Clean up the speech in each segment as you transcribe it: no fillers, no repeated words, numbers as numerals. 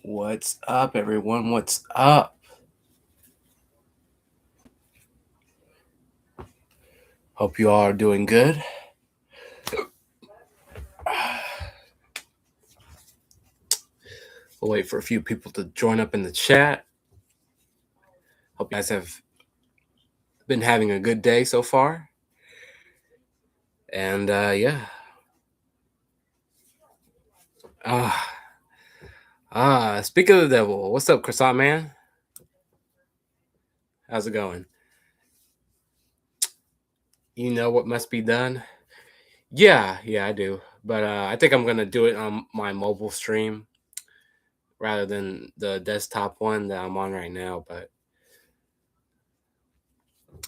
What's up, everyone? What's up? Hope you all are doing good. We'll wait for a few people to join up in the chat. Hope you guys have been having a good day so far. And yeah. Speak of the devil. What's up, Croissant Man? How's it going? You know what must be done? Yeah, I do. But I think I'm gonna do it on my mobile stream rather than the desktop one that I'm on right now. But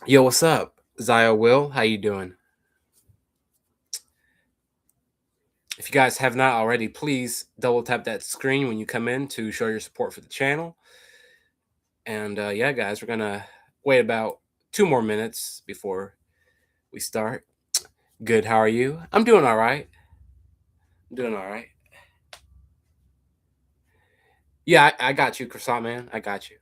yo, what's up? Zia Will, how you doing? If you guys have not already, please double tap that screen when you come in to show your support for the channel. And yeah, guys, we're gonna wait about 2 more minutes before we start. Good, how are you? I'm doing all right. I'm doing all right. Yeah, I got you, Croissant Man. I got you.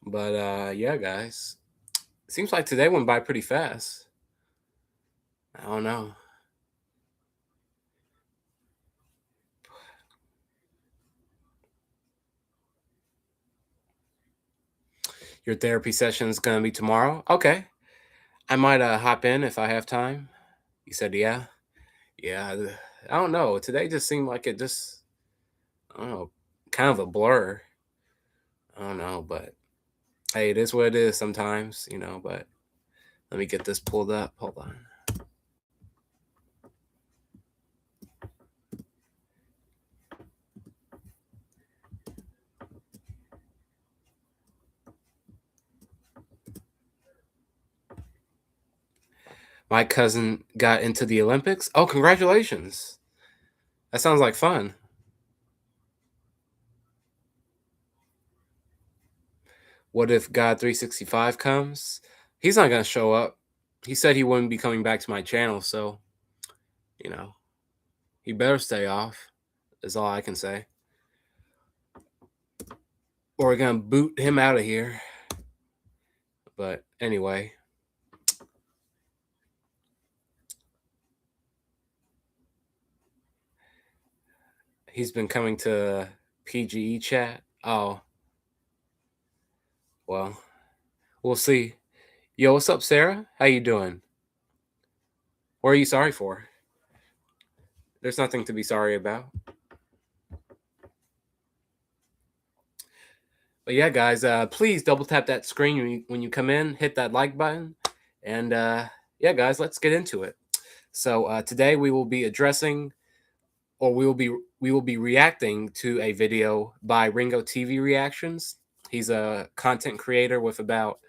But yeah, guys, seems like today went by pretty fast. I don't know. Your therapy session is gonna be tomorrow. Okay, I might hop in if I have time. You said yeah. Yeah, I don't know. Today just seemed like it just, I don't know, kind of a blur. I don't know, but hey, it is what it is sometimes, But let me get this pulled up. Hold on. My cousin got into the Olympics. Oh, congratulations. That sounds like fun. What if God 365 comes? He's not going to show up. He said he wouldn't be coming back to my channel, so, you know, he better stay off, is all I can say. Or we're going to boot him out of here. But anyway, he's been coming to PGE chat. Oh, well, we'll see. Yo, what's up, Sarah? How you doing? What are you sorry for? There's nothing to be sorry about. But yeah, guys, please double tap that screen when you come in, hit that like button, and yeah, guys, let's get into it. So today we will be addressing, or we will be reacting to a video by Ringo TV Reactions. He's a content creator with about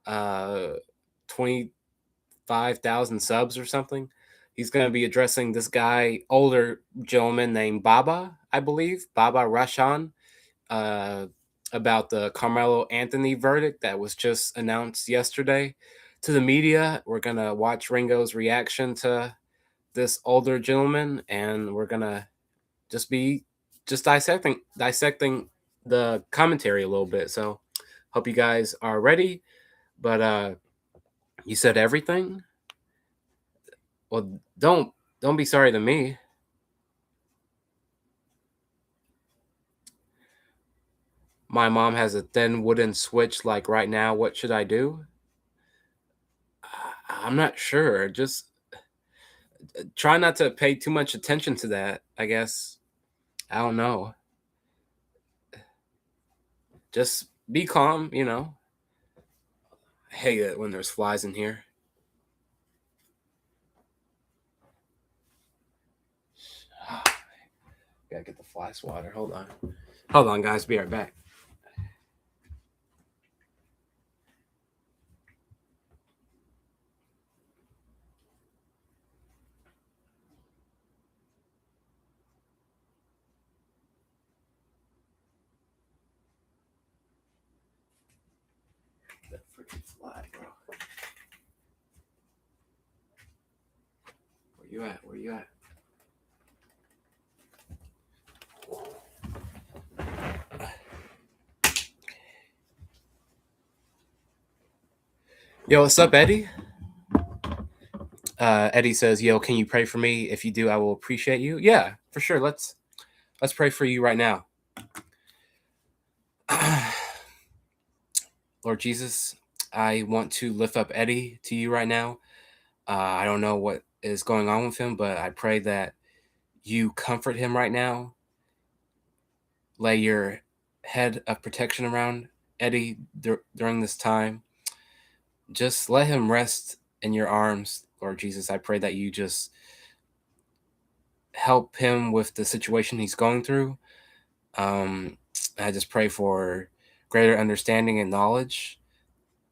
25,000 subs or something. He's going to be addressing this guy, older gentleman named Baba, I believe, Baba Rashon, uh, about the Carmelo Anthony verdict that was just announced yesterday to the media. We're going to watch Ringo's reaction to this older gentleman, and we're going to just dissecting the commentary a little bit. So hope you guys are ready. But you said everything? Well, don't be sorry to me. My mom has a thin wooden switch like right now. What should I do? I'm not sure. Just try not to pay too much attention to that, I guess. I don't know. Just be calm. I hate it when there's flies in here. Gotta get the fly swatter. Hold on. Hold on, guys. Be right back. The freaking flag, bro. Where you at? Where you at? Yo, what's up, Eddie? Eddie says, "Yo, can you pray for me? If you do, I will appreciate you." Yeah, for sure. Let's pray for you right now. Lord Jesus, I want to lift up Eddie to you right now. I don't know what is going on with him, but I pray that you comfort him right now. Lay your head of protection around Eddie during this time. Just let him rest in your arms, Lord Jesus. I pray that you just help him with the situation he's going through. I just pray for greater understanding and knowledge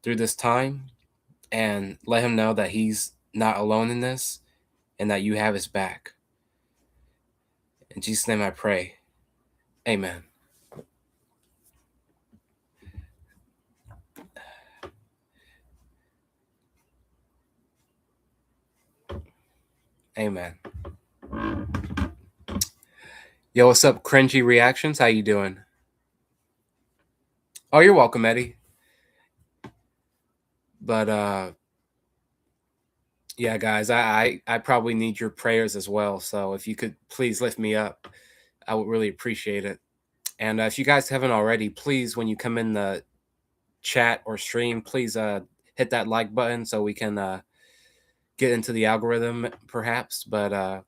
through this time, and let him know that he's not alone in this and that you have his back. In Jesus' name I pray. Amen. Amen. Yo, what's up, Cringy Reactions? How you doing? Oh, you're welcome, Eddie. But yeah, guys, I probably need your prayers as well. So if you could please lift me up, I would really appreciate it. And if you guys haven't already, please, when you come in the chat or stream, please hit that like button so we can get into the algorithm, perhaps. But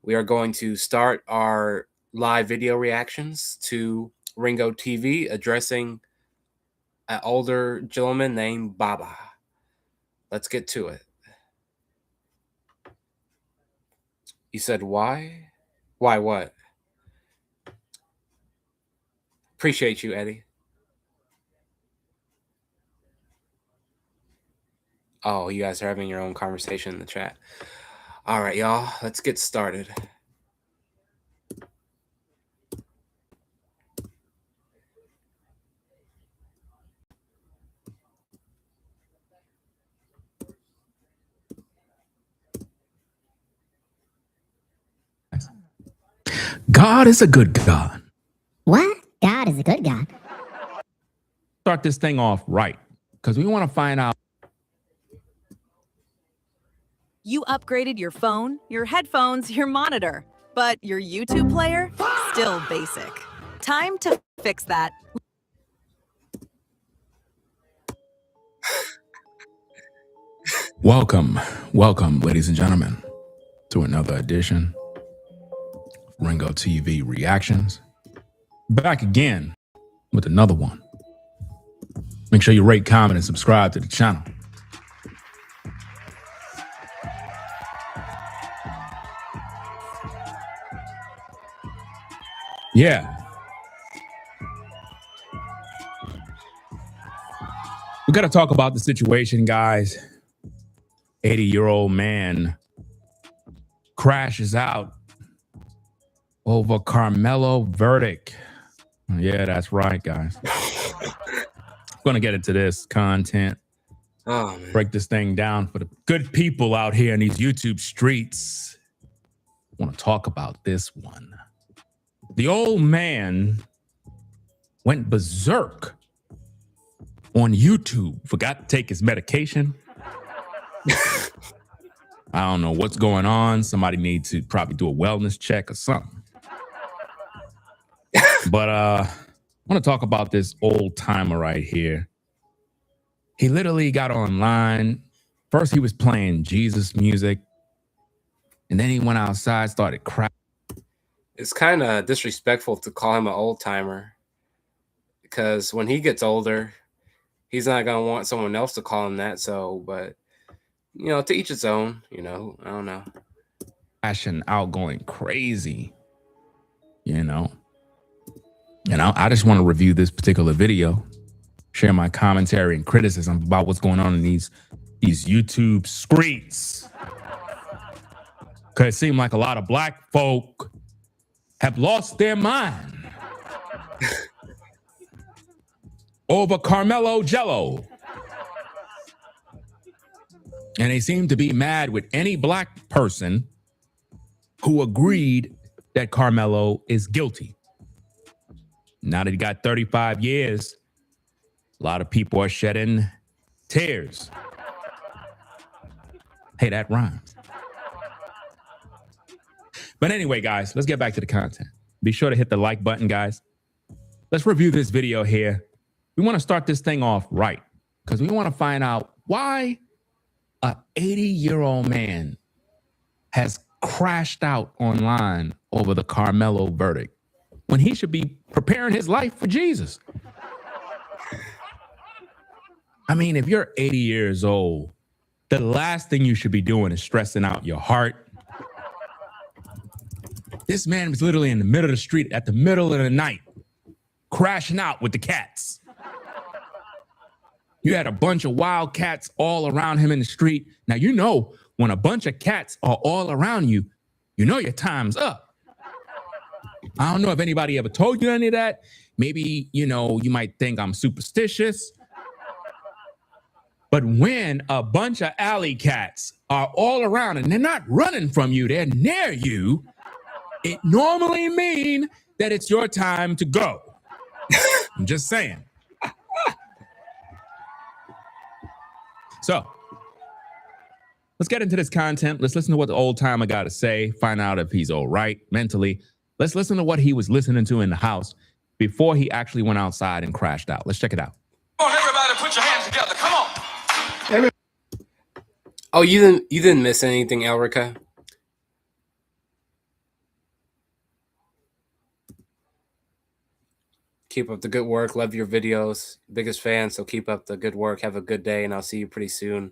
we are going to start our live video reactions to Ringo TV addressing an older gentleman named Baba. Let's get to it. You said why? Why what? Appreciate you, Eddie. Oh, you guys are having your own conversation in the chat. All right, y'all, let's get started. God is a good God. What? God is a good God. Start this thing off right, because we want to find out. You upgraded your phone, your headphones, your monitor, but your YouTube player? Still basic. Time to fix that. Welcome, ladies and gentlemen, to another edition of Ringo TV Reactions. Back again with another one. Make sure you rate, comment, and subscribe to the channel. Yeah. We got to talk about the situation, guys. 80-year-old man crashes out over Carmelo verdict. Yeah, that's right, guys. I'm going to get into this content. Oh, man. Break this thing down for the good people out here in these YouTube streets. I want to talk about this one. The old man went berserk on YouTube, forgot to take his medication. I don't know what's going on. Somebody needs to probably do a wellness check or something. But I want to talk about this old timer right here. He literally got online. First, he was playing Jesus music. And then he went outside, started crying. It's kind of disrespectful to call him an old timer, because when he gets older, he's not going to want someone else to call him that. So, but, you know, to each its own, you know, I don't know. Rashon out going crazy, you know. And I just want to review this particular video, share my commentary and criticism about what's going on in these YouTube streets. Because it seemed like a lot of black folk have lost their mind over Carmelo Jello. And they seem to be mad with any black person who agreed that Carmelo is guilty. Now that he got 35 years, a lot of people are shedding tears. Hey, that rhymes. But anyway, guys, let's get back to the content. Be sure to hit the like button, guys. Let's review this video here. We want to start this thing off right because we want to find out why an 80-year-old man has crashed out online over the Carmelo verdict when he should be preparing his life for Jesus. I mean, if you're 80 years old, the last thing you should be doing is stressing out your heart. This man was literally in the middle of the street at the middle of the night, crashing out with the cats. You had a bunch of wild cats all around him in the street. Now, you know, when a bunch of cats are all around you, you know your time's up. I don't know if anybody ever told you any of that. Maybe, you know, you might think I'm superstitious. But when a bunch of alley cats are all around and they're not running from you, they're near you, it normally means that it's your time to go. I'm just saying. So, let's get into this content. Let's listen to what the old timer got to say, find out if he's all right mentally. Let's listen to what he was listening to in the house before he actually went outside and crashed out. Let's check it out. Come on, everybody, put your hands together. Come on. Oh, you didn't miss anything, Elrica? Keep up the good work. Love your videos. Biggest fan, so keep up the good work. Have a good day, and I'll see you pretty soon.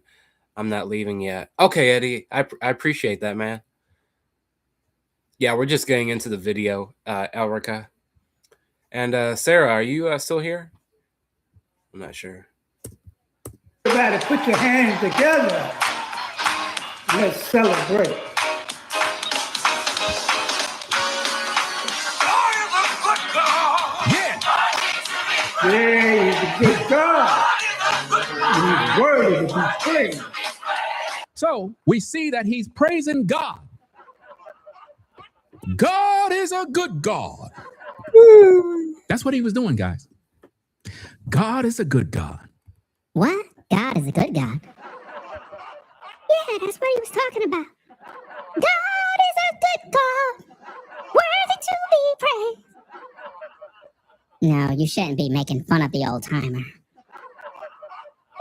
I'm not leaving yet. Okay, Eddie. I appreciate that, man. Yeah, we're just getting into the video, Elrica. And Sarah, are you still here? I'm not sure. Everybody put your hands together. Let's celebrate. Yeah, he's a good God. He's worthy to be praised. So we see that he's praising God. God is a good God. That's what he was doing, guys. God is a good God. What? God is a good God. Yeah, that's what he was talking about. God is a good God, worthy to be praised. No, you shouldn't be making fun of the old timer.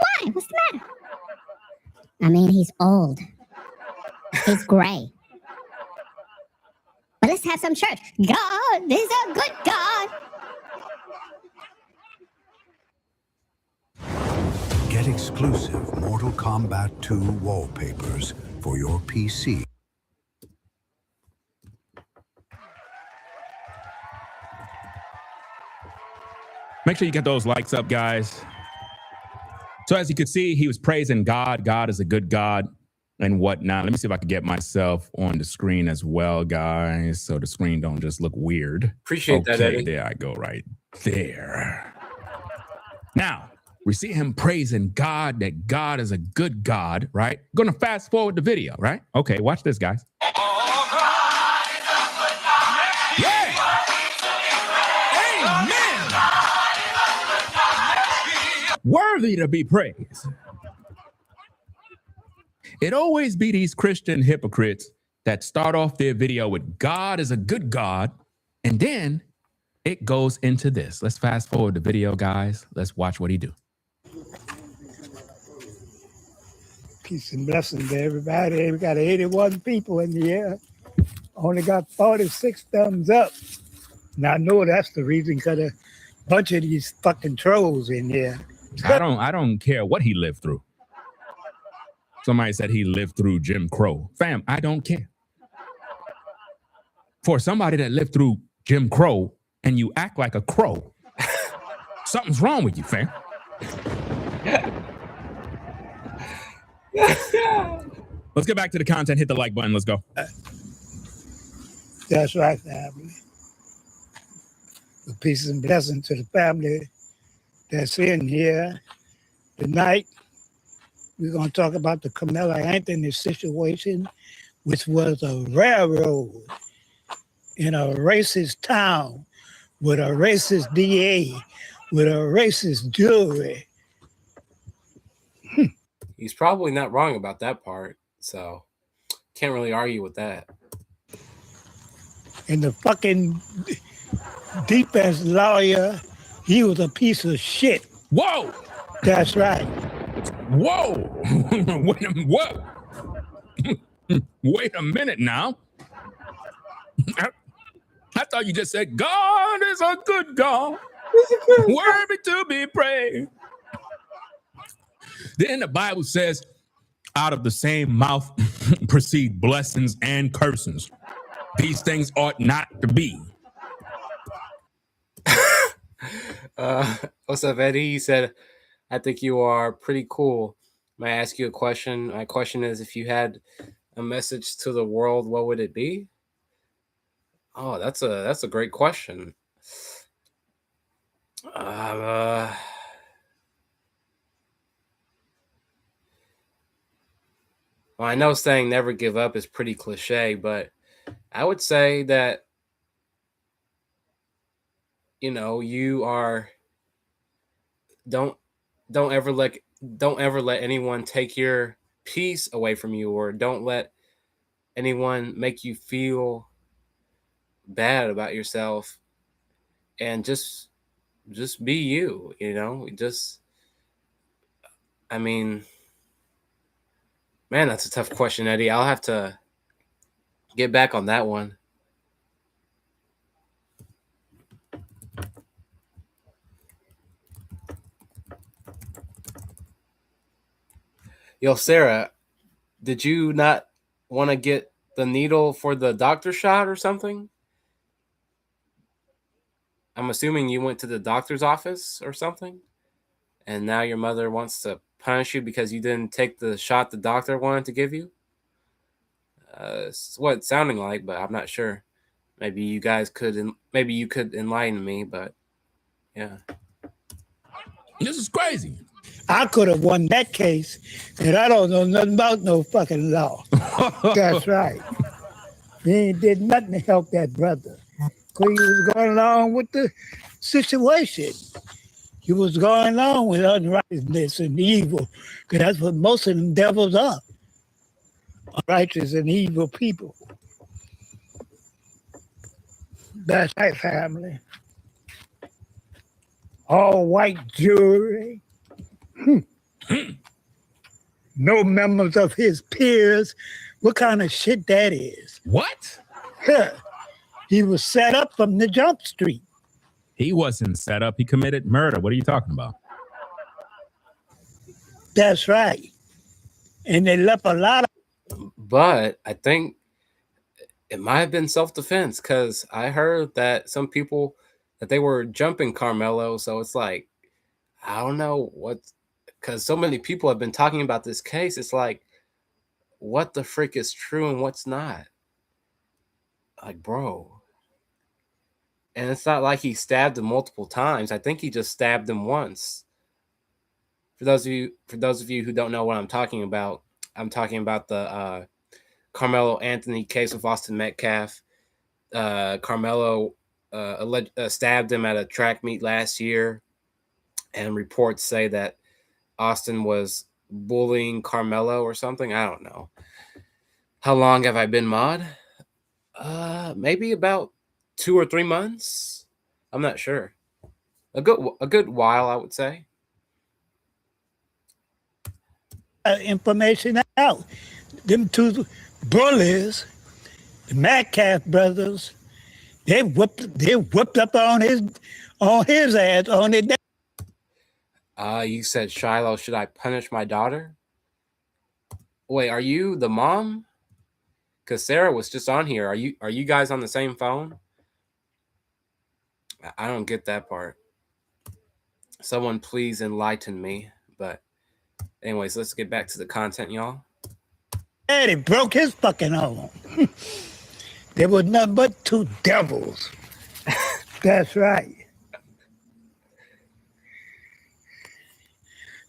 Why? What's the matter? I mean, he's old. He's gray. But let's have some church. God is a good God. Get exclusive Mortal Kombat 2 wallpapers for your PC. Make sure you get those likes up, guys. So as you could see, he was praising God. God is a good God and whatnot. Let me see if I can get myself on the screen as well, guys, so the screen don't just look weird. Appreciate that, Eddie. There I go, right there. Now, we see him praising God, that God is a good God, right? I'm going to fast forward the video, right? Okay, watch this, guys. Yeah! Amen! Worthy to be praised. It always be these Christian hypocrites that start off their video with God is a good God, and then it goes into this. Let's fast forward the video, guys. Let's watch what he do. Peace and blessings to everybody. We got 81 people in the air. Only got 46 thumbs up. Now I know that's the reason, because a bunch of these fucking trolls in here. I don't care what he lived through. Somebody said he lived through Jim Crow. Fam, I don't care. For somebody that lived through Jim Crow and you act like a crow, something's wrong with you, fam. Let's get back to the content. Hit the like button. Let's go. That's right, family. Peace and blessings to the family that's in here tonight. We're going to talk about the Carmelo Anthony situation, which was a railroad in a racist town with a racist DA, with a racist jury. He's probably not wrong about that part, so can't really argue with that. And the fucking defense lawyer, he was a piece of shit. Whoa! That's right. Whoa! What? Wait a minute now. I thought you just said God is a good God, worthy to be praised. Then the Bible says, out of the same mouth proceed blessings and cursings. These things ought not to be. What's up, Eddie? He said, I think you are pretty cool. May I ask you a question? My question is, if you had a message to the world, what would it be? Oh, that's a great question. Well, I know saying never give up is pretty cliche, but I would say that, you are don't ever let anyone take your peace away from you, or don't let anyone make you feel bad about yourself, and just be you, I mean, man, that's a tough question, Eddie. I'll have to get back on that one. Yo, Sarah, did you not want to get the needle for the doctor shot or something? I'm assuming you went to the doctor's office or something, and now your mother wants to punish you because you didn't take the shot the doctor wanted to give you? It's what it's sounding like, but I'm not sure. Maybe you could enlighten me, but yeah. This is crazy. I could have won that case, and I don't know nothing about no fucking law. That's right. He ain't did nothing to help that brother. Because he was going along with the situation. He was going along with unrighteousness and evil, because that's what most of them devils are. Righteous and evil people. That's right, family. All white jury. No members of his peers. What kind of shit that is? What? He was set up from the jump street. He wasn't set up. He committed murder. What are you talking about? That's right. And they left a lot of... But I think it might have been self-defense, because I heard that some people, that they were jumping Carmelo. So it's like, I don't know what, because so many people have been talking about this case. It's like, what the frick is true and what's not? Like, bro. And it's not like he stabbed him multiple times. I think he just stabbed him once. For those of you who don't know what I'm talking about the Carmelo Anthony case with Austin Metcalf. Carmelo stabbed him at a track meet last year, and reports say that Austin was bullying Carmelo or something. I don't know. How long have I been mod? Maybe about 2 or 3 months. I'm not sure. A good while, I would say. Information out. Them two bullies, the Metcalf brothers, they whipped up on his ass on it. You said, Shiloh, should I punish my daughter? Wait, are you the mom? Because Sarah was just on here. Are you guys on the same phone? I don't get that part. Someone please enlighten me. But anyways, let's get back to the content, y'all. Daddy broke his fucking arm. There was nothing but two devils. That's right.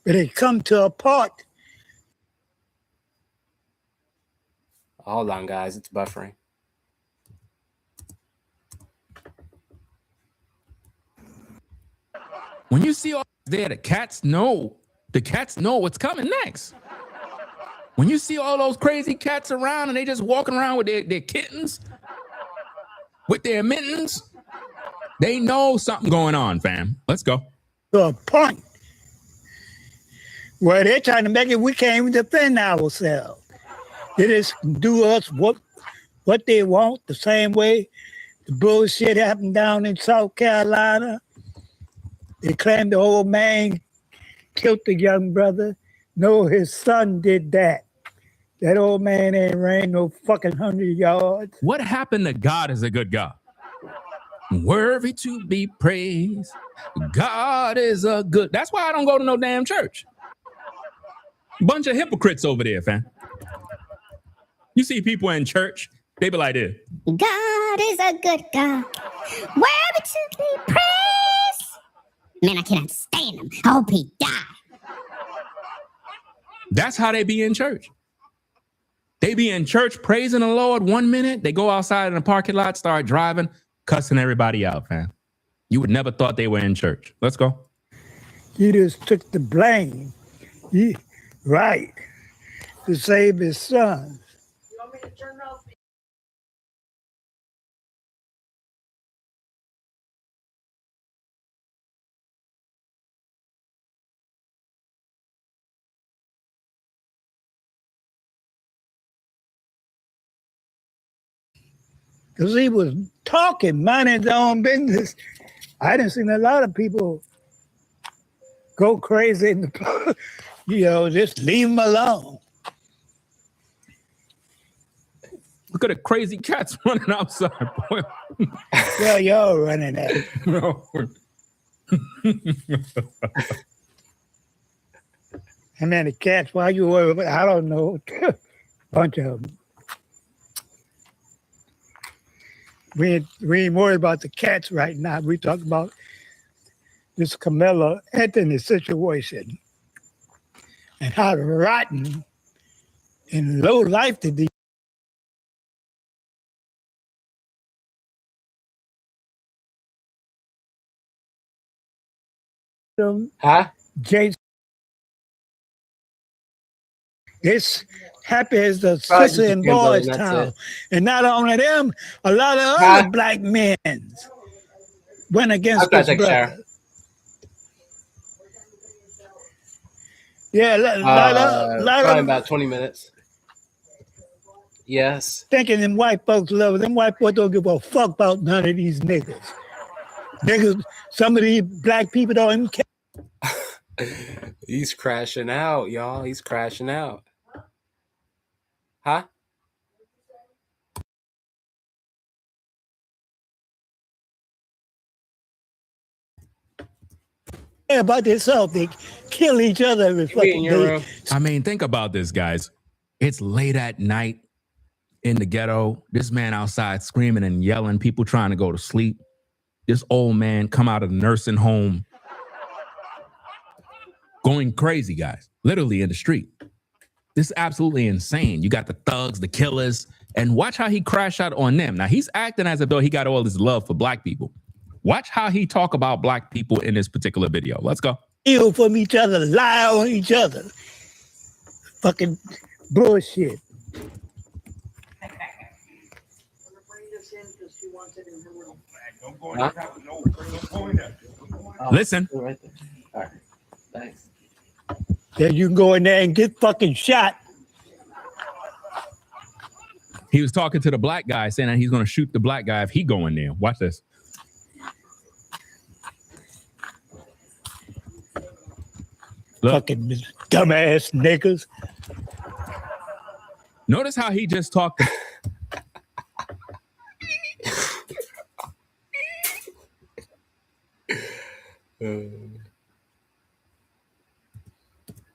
But it come to a part Hold on, guys. It's buffering. When you see all there, the cats know what's coming next. When you see all those crazy cats around and they just walking around with their kittens, with their mittens, they know something going on, fam. Let's go. To a point where they're trying to make it we can't even defend ourselves. They just do us what they want the same way the bullshit happened down in South Carolina. They claim the old man killed the young brother. No, his son did that. That old man ain't ran no fucking 100 yards. What happened to God is a good God? Worthy to be praised. God is a good. That's why I don't go to no damn church. Bunch of hypocrites over there, fam. You see people in church, they be like this. God is a good God. Worthy to be praised. Man, I cannot stand him. I hope he die. That's how they be in church. They be in church praising the Lord 1 minute. They go outside in the parking lot, start driving, cussing everybody out, fam. You would never thought they were in church. Let's go. He just took the blame. Right. To save his son. You want me to turn off? Because he was talking, minding his own business. I done seen a lot of people go crazy in the, just leave him alone. Look at the crazy cats running outside, boy. Well, y'all running at it. And then the cats, why you worry about, I don't know, bunch of them. We ain't worried about the cats right now. We talk about this Camilla Anthony situation and how rotten and low life to be. Huh? Jason, it's happy as the Probably sister in just Boys that's Town. it. And not only them, a lot of Huh? other black men went against I've got to this take a shower. brother. Yeah, lot Probably of about 20 minutes. Yes. thinking them white folks love it. Them white folks don't give a fuck about none of these niggas. Niggas, some of these black people don't even care. He's crashing out, y'all. He's crashing out. Huh? About themselves. They kill each other every You be fucking in your day. room. I mean, think about this, guys. It's late at night in the ghetto. This man outside screaming and yelling, people trying to go to sleep. This old man come out of the nursing home going crazy, guys, literally in the street. This is absolutely insane. You got the thugs, the killers, and watch how he crash out on them. Now, he's acting as if though he got all this love for black people. Watch how he talk about black people in this particular video. Let's go. Steal from each other, lie on each other. Fucking bullshit. Huh? Listen. Right there. All right. Thanks. Then you can go in there and get fucking shot. He was talking to the black guy saying that he's going to shoot the black guy if he go in there. Watch this. Look. Fucking dumbass niggas. Notice how he just talked.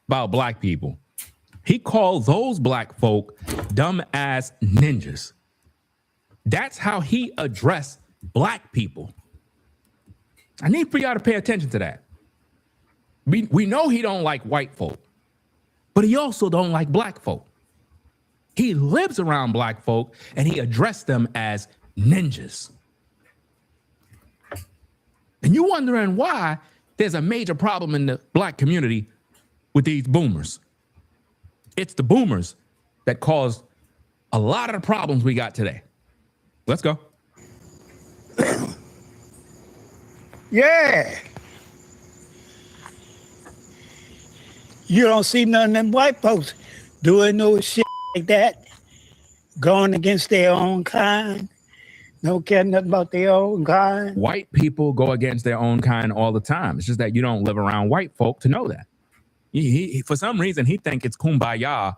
About black people. He called those black folk dumb ass ninjas. That's how he addressed black people. I need for y'all to pay attention to that. We know he don't like white folk, but he also don't like black folk. He lives around black folk and he addressed them as ninjas. And you wondering why there's a major problem in the black community with these boomers. It's the boomers that caused a lot of the problems we got today. Let's go. Yeah. You don't see none of them white folks doing no shit like that, going against their own kind. Don't care nothing about their own kind. White people go against their own kind all the time. It's just that you don't live around white folk to know that. He for some reason, he think it's kumbaya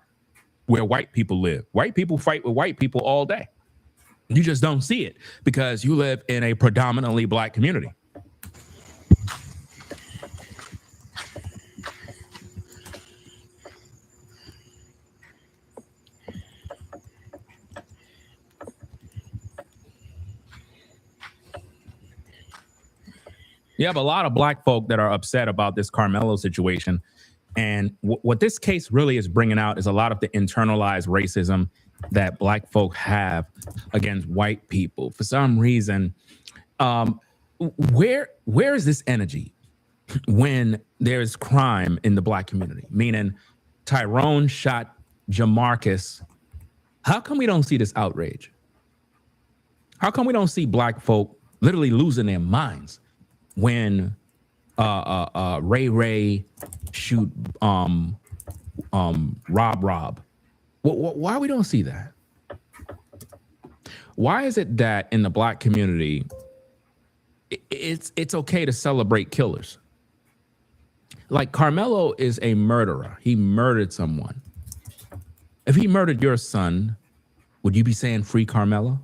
where white people live. White people fight with white people all day. You just don't see it because you live in a predominantly black community. You have a lot of black folk that are upset about this Carmelo situation. And what this case really is bringing out is a lot of the internalized racism that black folk have against white people. For some reason, where is this energy when there's crime in the black community? Meaning Tyrone shot Jamarcus. How come we don't see this outrage? How come we don't see black folk literally losing their minds when Ray shoot Rob? Why we don't see that? Why is it that in the black community it's okay to celebrate killers? Like Carmelo is a murderer. He murdered someone. If he murdered your son, would you be saying free Carmelo?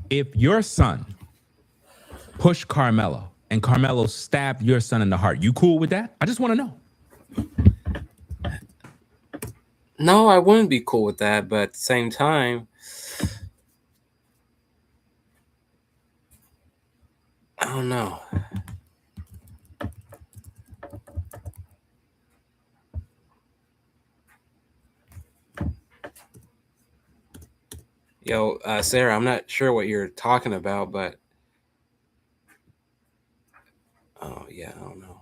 If your son pushed Carmelo and Carmelo stabbed your son in the heart, you cool with that? I just want to know. No, I wouldn't be cool with that, but at the same time, I don't know. Yo, Sarah, I'm not sure what you're talking about, but oh yeah, I don't know.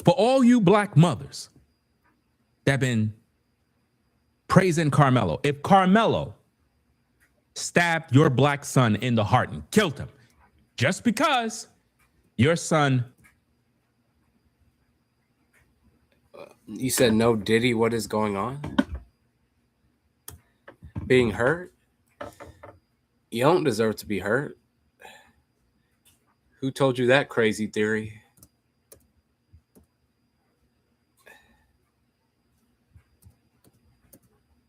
For all you black mothers that have been praising Carmelo, if Carmelo stabbed your black son in the heart and killed him just because your son... You said no Diddy, what is going on? Being hurt? You don't deserve to be hurt. Who told you that crazy theory?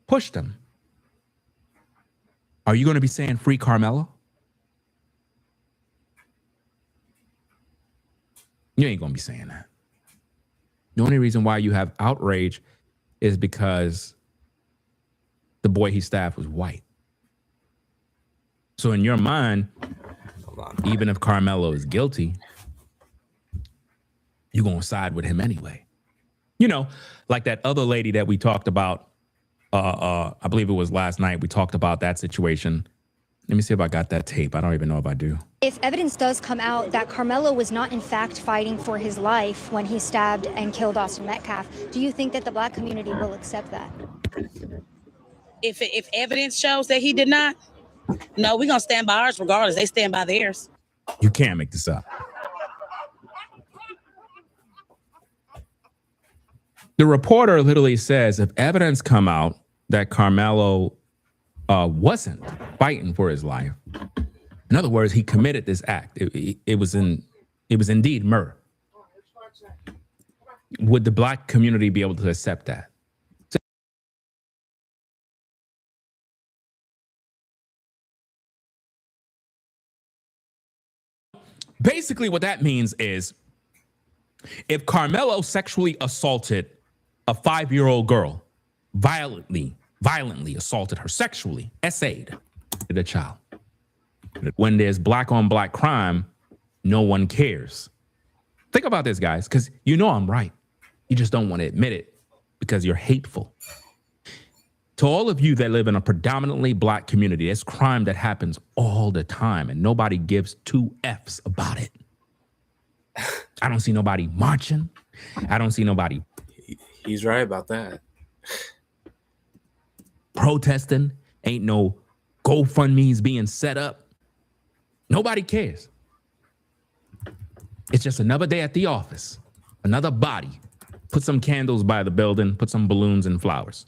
Pushed him. Are you going to be saying free Carmelo? You ain't going to be saying that. The only reason why you have outrage is because the boy he stabbed was white. So in your mind, even if Carmelo is guilty, you're going to side with him anyway. You know, like that other lady that we talked about, I believe it was last night, we talked about that situation. Let me see if I got that tape. I don't even know if I do. If evidence does come out that Carmelo was not in fact fighting for his life when he stabbed and killed Austin Metcalf, do you think that the black community will accept that? If evidence shows that he did not, no, we're going to stand by ours regardless. They stand by theirs. You can't make this up. The reporter literally says if evidence come out that Carmelo wasn't fighting for his life, in other words, he committed this act. It was indeed murder. Would the black community be able to accept that? Basically, what that means is if Carmelo sexually assaulted a 5-year-old girl, violently assaulted her sexually, essayed the child. When there's black on black crime, no one cares. Think about this, guys, because you know I'm right. You just don't want to admit it because you're hateful. To all of you that live in a predominantly black community, it's crime that happens all the time and nobody gives two F's about it. I don't see nobody marching. I don't see nobody He's right about that. protesting. Ain't no GoFundMe's being set up. Nobody cares. It's just another day at the office, another body. Put some candles by the building, put some balloons and flowers.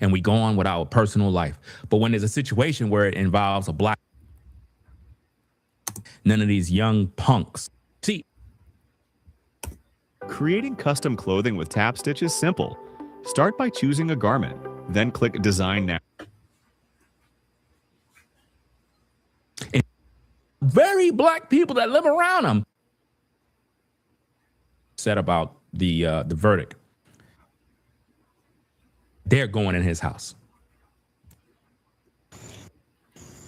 And we go on with our personal life. But when there's a situation where it involves a black, none of these young punks. See, creating custom clothing with Tap Stitch is simple. Start by choosing a garment, then click Design Now. And very black people that live around them said about the verdict. They're going in his house.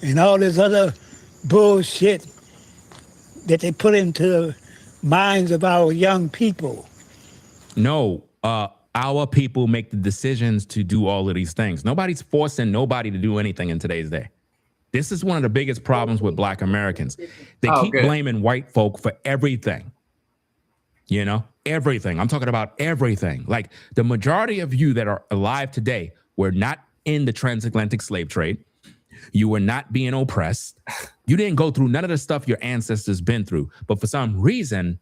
And all this other bullshit that they put into the minds of our young people. No, our people make the decisions to do all of these things. Nobody's forcing nobody to do anything in today's day. This is one of the biggest problems with black Americans. They keep blaming white folk for everything. You know, everything. I'm talking about everything. Like the majority of you that are alive today were not in the transatlantic slave trade. You were not being oppressed. You didn't go through none of the stuff your ancestors been through. But for some reason,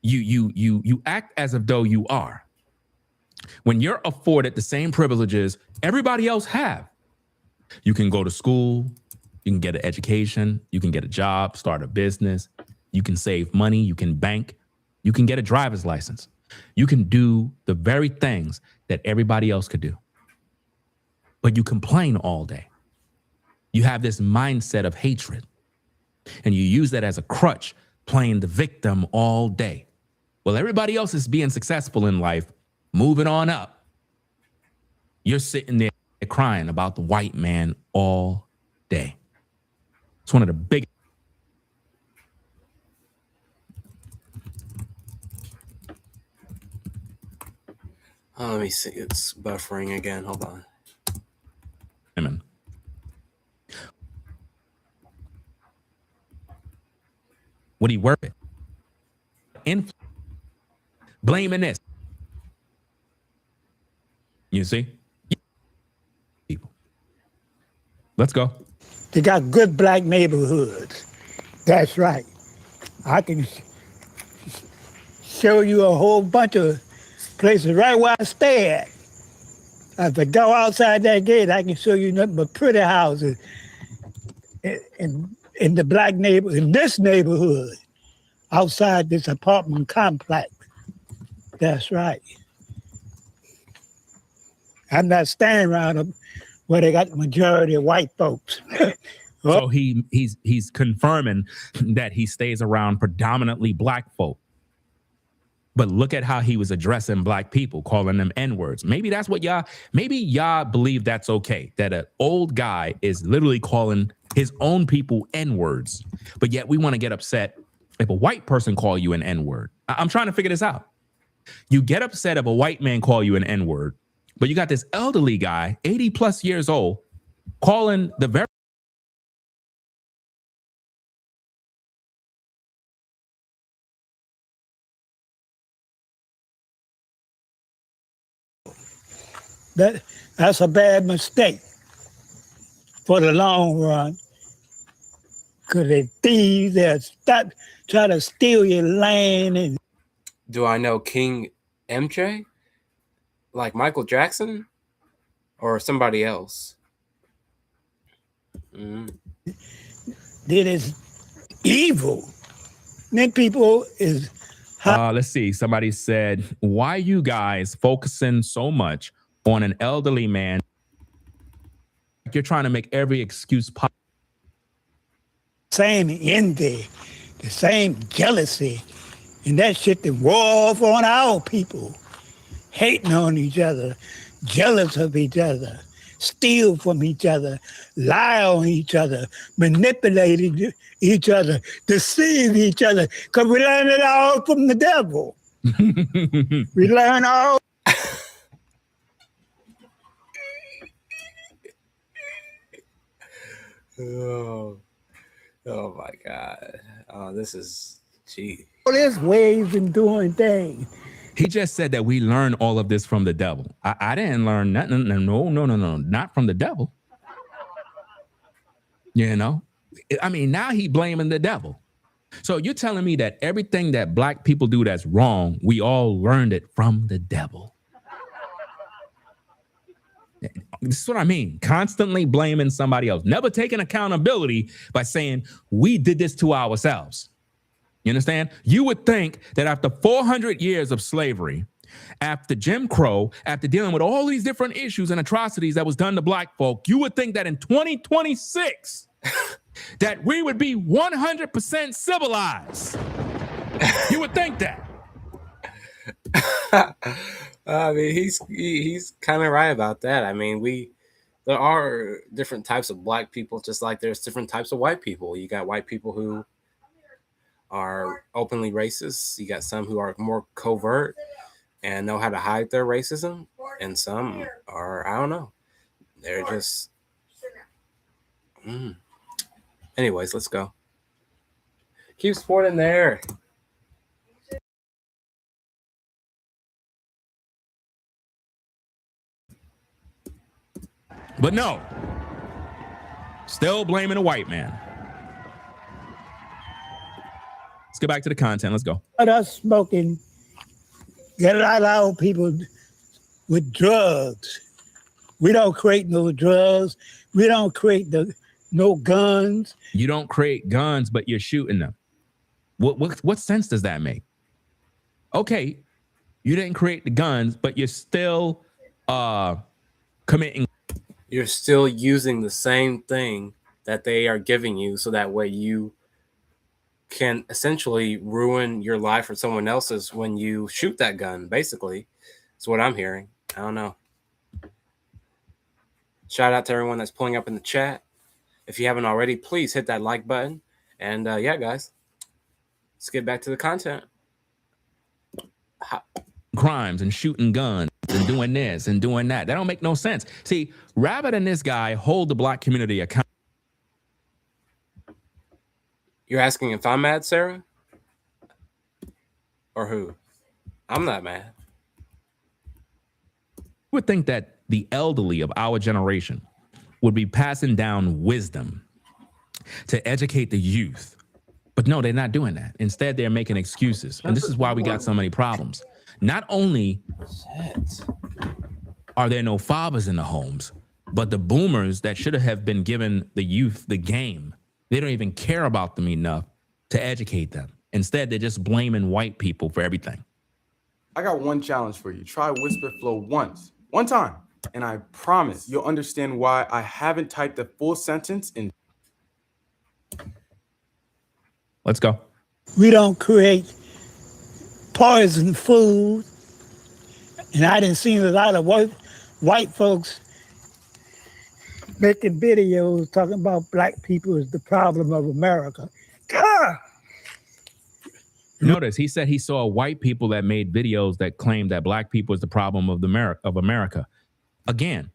you act as if though you are. When you're afforded the same privileges everybody else have, you can go to school, you can get an education, you can get a job, start a business, you can save money, you can bank. You can get a driver's license. You can do the very things that everybody else could do. But you complain all day. You have this mindset of hatred. And you use that as a crutch, playing the victim all day. Well, everybody else is being successful in life, moving on up. You're sitting there crying about the white man all day. It's one of the biggest. Oh, let me see. It's buffering again. Hold on. Women. Would he work it? Blaming this. You see? People. Let's go. They got good black neighborhoods. That's right. I can show you a whole bunch of places right where I stay at. If I go outside that gate, I can show you nothing but pretty houses in the black neighborhood, in this neighborhood, outside this apartment complex. That's right. I'm not standing around where they got the majority of white folks. So he's confirming that he stays around predominantly black folk. But look at how he was addressing black people, calling them N-words. Maybe that's what maybe y'all believe that's okay, that an old guy is literally calling his own people N-words. But yet we want to get upset if a white person call you an N-word. I'm trying to figure this out. You get upset if a white man call you an N-word, but you got this elderly guy, 80 plus years old, calling the very That's a bad mistake for the long run. Because they thieves, they'll try to steal your land. Do I know King MJ? Like Michael Jackson? Or somebody else? It is evil. Then people is... let's see. Somebody said, why you guys focusing so much on an elderly man? You're trying to make every excuse possible. Same envy, the same jealousy, and that shit that wore off on our people. Hating on each other, jealous of each other, steal from each other, lie on each other, manipulate each other, deceive each other, because we learn it all from the devil. We learn all. Oh, oh my God. Oh, this is, gee. There's ways in doing things. He just said that we learn all of this from the devil. I didn't learn nothing. No, not from the devil. You know, I mean, now he blaming the devil. So you're telling me that everything that black people do that's wrong, we all learned it from the devil. This is what I mean. Constantly blaming somebody else. Never taking accountability by saying we did this to ourselves. You understand? You would think that after 400 years of slavery, after Jim Crow, after dealing with all these different issues and atrocities that was done to black folk, you would think that in 2026, that we would be 100% civilized. You would think that. I mean, he's kind of right about that. I mean, there are different types of black people, just like there's different types of white people. You got white people who are openly racist. You got some who are more covert and know how to hide their racism, and some are, I don't know, they're just. Anyways, let's go. Keep supporting there. But no, still blaming a white man. Let's get back to the content. Let's go. Us smoking, get a lot of our people with drugs. We don't create no drugs. We don't create no guns. You don't create guns, but you're shooting them. What sense does that make? Okay, you didn't create the guns, but you're still committing. You're still using the same thing that they are giving you, so that way you can essentially ruin your life or someone else's when you shoot that gun, basically. That's what I'm hearing. I don't know. Shout out to everyone that's pulling up in the chat. If you haven't already, please hit that like button. And yeah, guys, let's get back to the content. Crimes and shooting guns and doing this and doing that. That don't make no sense. See, rather than this guy hold the black community accountable. You're asking if I'm mad, Sarah? Or who? I'm not mad. You would think that the elderly of our generation would be passing down wisdom to educate the youth. But no, they're not doing that. Instead, they're making excuses. And this is why we got so many problems. Not only are there no fathers in the homes, but the boomers that should have been given the youth the game, they don't even care about them enough to educate them. Instead, they're just blaming white people for everything. I got one challenge for you. Try Whisper Flow one time, and I promise you'll understand why I haven't typed the full sentence in. Let's go. We don't create poison food. And I didn't see a lot of white folks making videos talking about black people as the problem of America. God! Notice he said he saw white people that made videos that claimed that black people is the problem of America. Again,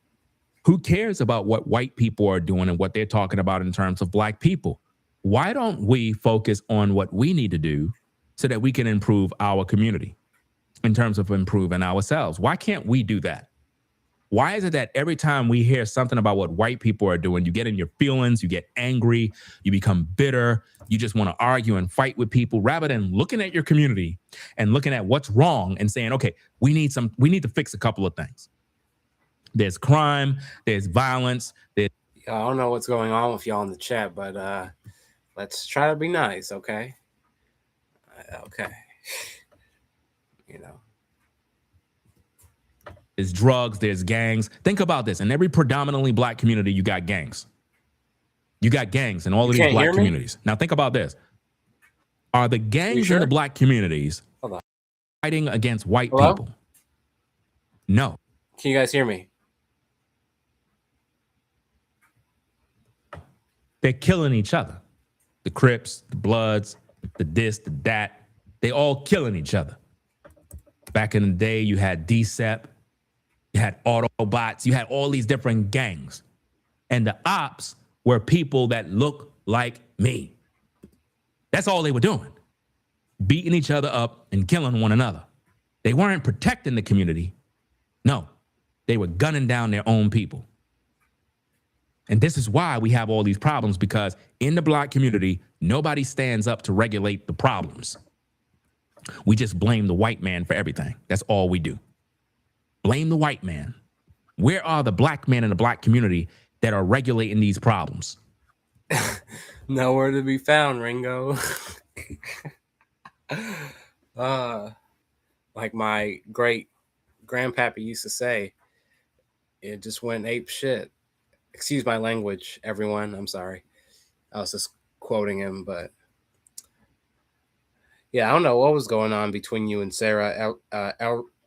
who cares about what white people are doing and what they're talking about in terms of black people? Why don't we focus on what we need to do so that we can improve our community in terms of improving ourselves? Why can't we do that? Why is it that every time we hear something about what white people are doing, you get in your feelings, you get angry, you become bitter, you just want to argue and fight with people rather than looking at your community and looking at what's wrong and saying, okay, we need to fix a couple of things. There's crime, there's violence. I don't know what's going on with y'all in the chat, but let's try to be nice, okay? Okay. You know. There's drugs, there's gangs. Think about this. In every predominantly black community, you got gangs. You got gangs in all of these black communities. Now think about this. Are the gangs in the black communities fighting against white people? No. Can you guys hear me? They're killing each other. The Crips, the Bloods, the this, the that, they all killing each other. Back in the day, you had DCEP, you had Autobots, you had all these different gangs. And the ops were people that look like me. That's all they were doing. Beating each other up and killing one another. They weren't protecting the community. No, they were gunning down their own people. And this is why we have all these problems, because in the Black community, nobody stands up to regulate the problems. We just blame the white man for everything. That's all we do. Blame the white man. Where are the Black men in the Black community that are regulating these problems? Nowhere to be found, Ringo. Like my great grandpappy used to say, it just went ape shit. Excuse my language, everyone. I'm sorry. I was just quoting him, but yeah, I don't know what was going on between you and Sarah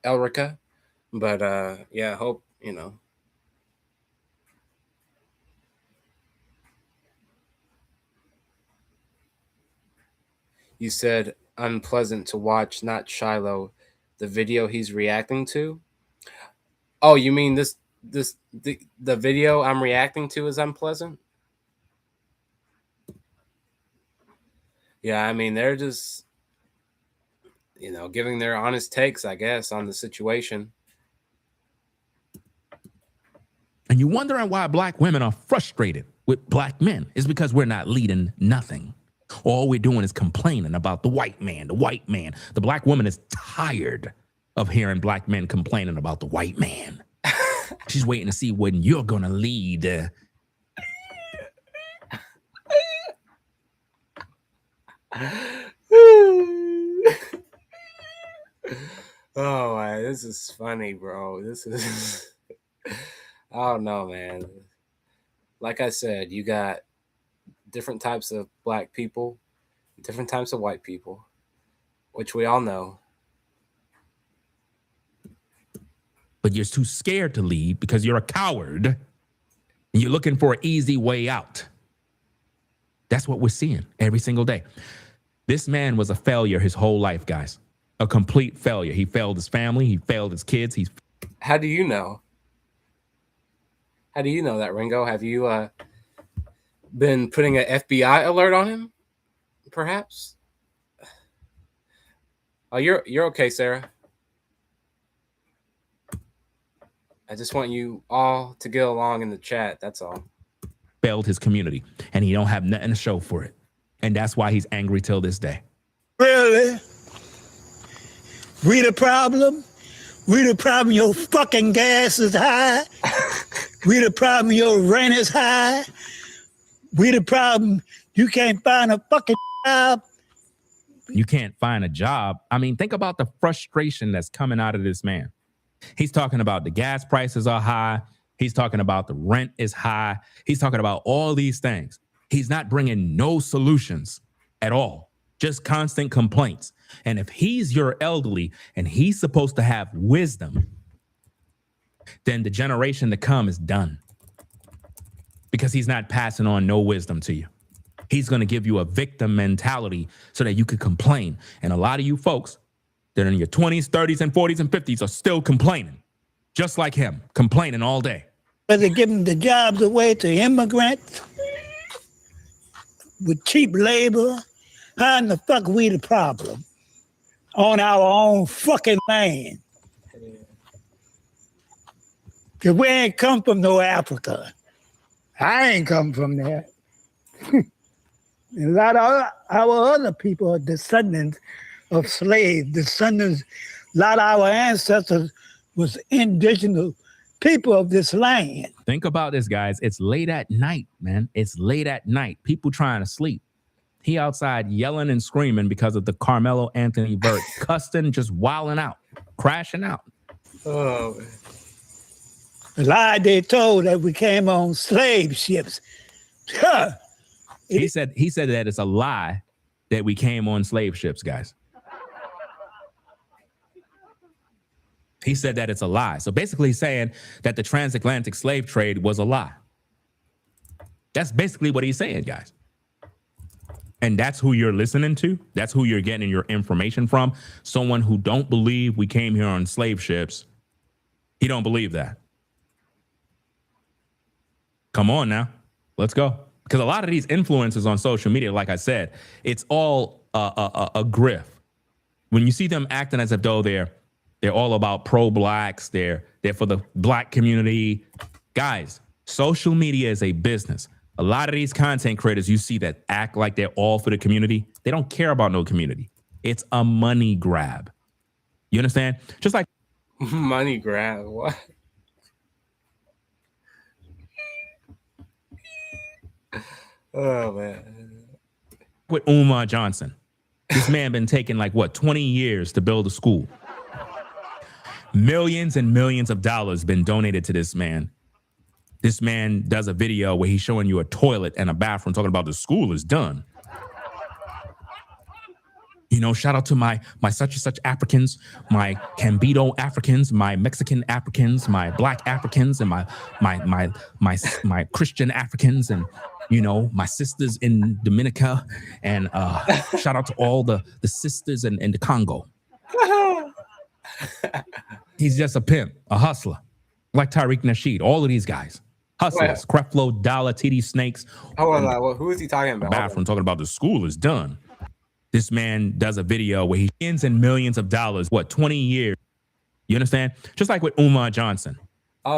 Elrica, but yeah, I hope, you know. You said unpleasant to watch, not Shiloh, the video he's reacting to. Oh, you mean the video I'm reacting to is unpleasant? Yeah, I mean, they're just, you know, giving their honest takes, I guess, on the situation. And you're wondering why Black women are frustrated with Black men. It's because we're not leading nothing. All we're doing is complaining about the white man, the white man. The Black woman is tired of hearing Black men complaining about the white man. She's waiting to see when you're going to lead. Oh, this is funny, bro. This is, I don't know, man. Like I said, you got different types of Black people, different types of white people, which we all know. But you're too scared to lead because you're a coward and you're looking for an easy way out. That's what we're seeing every single day. This man was a failure his whole life, guys. A complete failure. He failed his family. He failed his kids. How do you know? How do you know that, Ringo? Have you been putting an FBI alert on him, perhaps? Oh, you're okay, Sarah. I just want you all to get along in the chat. That's all. Failed his community, and he don't have nothing to show for it. And that's why he's angry till this day. Really? We the problem? We the problem your fucking gas is high? We the problem your rent is high? We the problem you can't find a fucking job? You can't find a job. I mean, think about the frustration that's coming out of this man. He's talking about the gas prices are high. He's talking about the rent is high. He's talking about all these things. He's not bringing no solutions at all, just constant complaints. And if he's your elderly and he's supposed to have wisdom, then the generation to come is done, because he's not passing on no wisdom to you. He's going to give you a victim mentality so that you could complain. And a lot of you folks that are in your 20s, 30s, and 40s, and 50s are still complaining, just like him, complaining all day. But they're giving the jobs away to immigrants with cheap labor. How in the fuck we the problem on our own fucking land? Because we ain't come from no Africa. I ain't come from there. A lot of our other people are descendants of slaves, descendants. A lot of our ancestors was indigenous people of this land. Think about this, guys. It's late at night, man. It's late at night. People trying to sleep. He outside yelling and screaming because of the Carmelo Anthony verse, cussing, just wilding out, crashing out. Oh, The lie they told that we came on slave ships. He said that it's a lie that we came on slave ships, guys. He said that it's a lie. So basically saying that the transatlantic slave trade was a lie. That's basically what he's saying, guys. And that's who you're listening to. That's who you're getting your information from. Someone who don't believe we came here on slave ships. He don't believe that. Come on now. Let's go. Because a lot of these influencers on social media, like I said, it's all a grift. When you see them acting as if though they're all about pro-blacks, they're for the black community. Guys, social media is a business. A lot of these content creators you see that act like they're all for the community, they don't care about no community. It's a money grab. You understand? Just like money grab. What? Oh man. With Umar Johnson. This man been taking like what, 20 years to build a school. Millions and millions of dollars been donated to this man. This man does a video where he's showing you a toilet and a bathroom, talking about the school is done. You know, shout out to my such and such Africans, my Cambito Africans, my Mexican Africans, my Black Africans, and my Christian Africans, and you know, my sisters in Dominica, and shout out to all the sisters in the Congo. He's just a pimp, a hustler, like Tariq Nasheed. All of these guys, hustlers, Creflo, Dollar, TD Snakes. Who is he talking about? Bathroom talking about the school is done. This man does a video where he spends and millions of dollars, what, 20 years. You understand? Just like with Umar Johnson.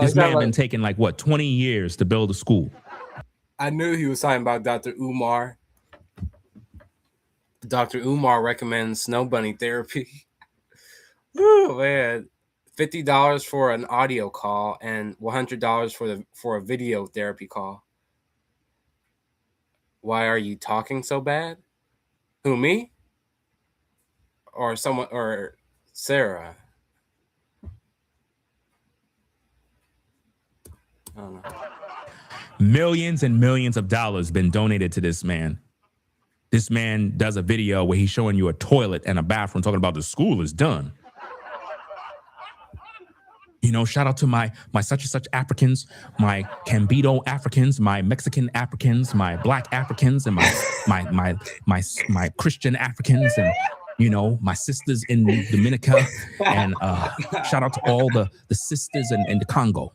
This man been taking like what, 20 years to build a school. I knew he was talking about Dr. Umar. Dr. Umar recommends snow bunny therapy. Oh man. $50 for an audio call and $100 for a video therapy call. Why are you talking so bad? Who, me? Or someone, or Sarah? I don't know. Millions and millions of dollars been donated to this man. This man does a video where he's showing you a toilet and a bathroom, talking about the school is done. You know, shout out to my such and such Africans, my Cambito Africans, my Mexican Africans, my Black Africans, and my Christian Africans, and you know, my sisters in Dominica, and shout out to all the sisters in the Congo.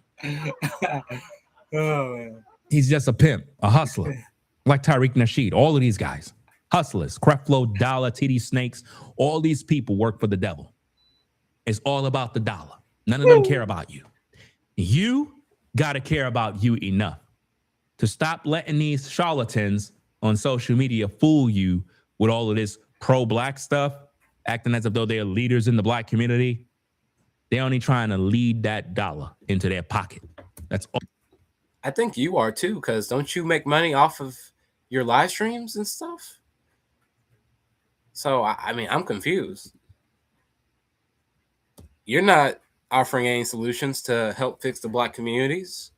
Oh man. He's just a pimp, a hustler, like Tariq Nasheed. All of these guys, hustlers, Creflo, Dollar, TD Snakes. All these people work for the devil. It's all about the dollar. None of them care about you. You got to care about you enough to stop letting these charlatans on social media fool you with all of this pro-black stuff, acting as if though they're leaders in the black community. They're only trying to lead that dollar into their pocket. That's all. I think you are too, because don't you make money off of your live streams and stuff? So, I mean, I'm confused. You're not offering any solutions to help fix the black communities.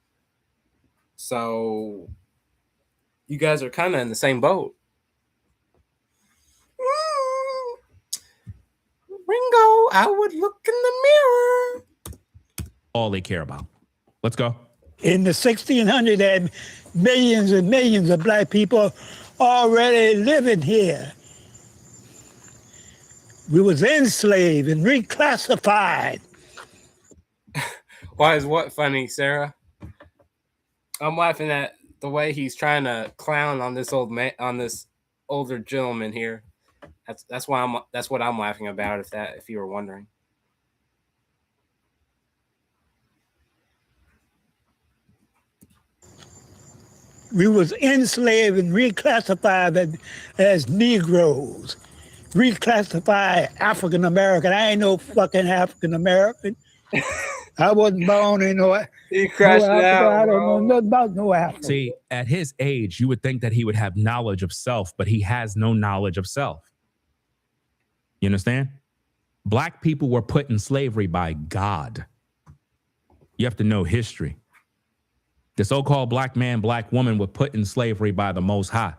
So, you guys are kind of in the same boat. Ringo, I would look in the mirror. All they care about. Let's go. In the 1600s, there had millions and millions of black people already living here. We was enslaved and reclassified. Why is what funny, Sarah? I'm laughing at the way he's trying to clown on this old man, on this older gentleman here. That's what I'm laughing about. If you were wondering. We was enslaved and reclassified as Negroes. Reclassified African American. I ain't no fucking African American. I wasn't born in no. He crashed no out. I don't know nothing about no African. See, at his age, you would think that he would have knowledge of self, but he has no knowledge of self. You understand? Black people were put in slavery by God. You have to know history. The so-called black man, black woman were put in slavery by the Most High.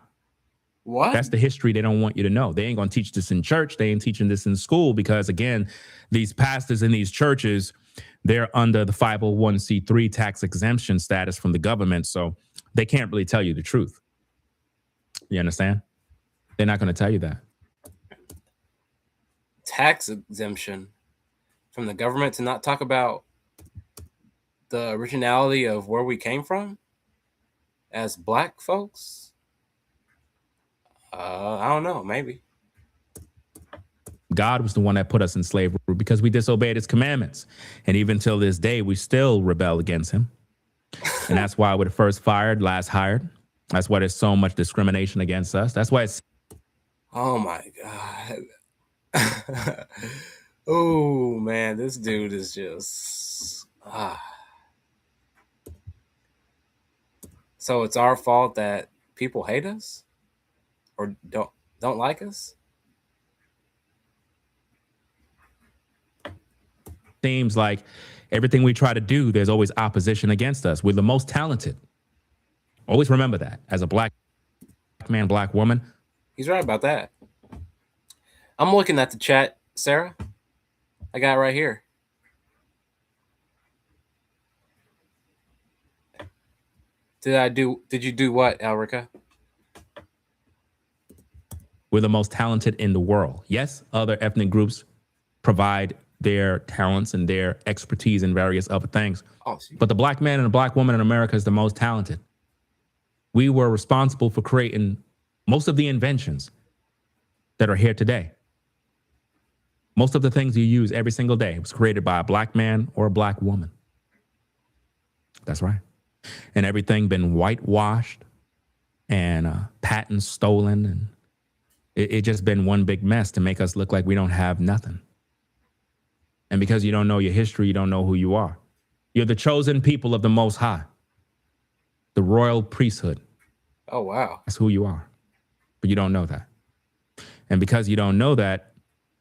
What? That's the history they don't want you to know. They ain't going to teach this in church. They ain't teaching this in school because, again, these pastors in these churches, they're under the 501c3 tax exemption status from the government, so they can't really tell you the truth. You understand? They're not going to tell you that. Tax exemption from the government to not talk about the originality of where we came from? as black folks? I don't know, maybe. God was the one that put us in slavery because we disobeyed his commandments. And even till this day, we still rebel against him. And that's why we're the first fired, last hired. That's why there's so much discrimination against us. That's why it's... Oh my God. Oh man, this dude is just So it's our fault that people hate us or don't like us? Seems like everything we try to do, there's always opposition against us. We're the most talented. Always remember that as a black man, black woman. He's right about that. I'm looking at the chat, Sarah. I got it right here. Did you do what, Elrica? We're the most talented in the world. Yes, other ethnic groups provide their talents and their expertise in various other things. But the black man and the black woman in America is the most talented. We were responsible for creating most of the inventions that are here today. Most of the things you use every single day was created by a black man or a black woman. That's right. And everything been whitewashed and patents stolen. And it just been one big mess to make us look like we don't have nothing. And because you don't know your history, you don't know who you are. You're the chosen people of the Most High, the royal priesthood. Oh, wow. That's who you are. But you don't know that. And because you don't know that,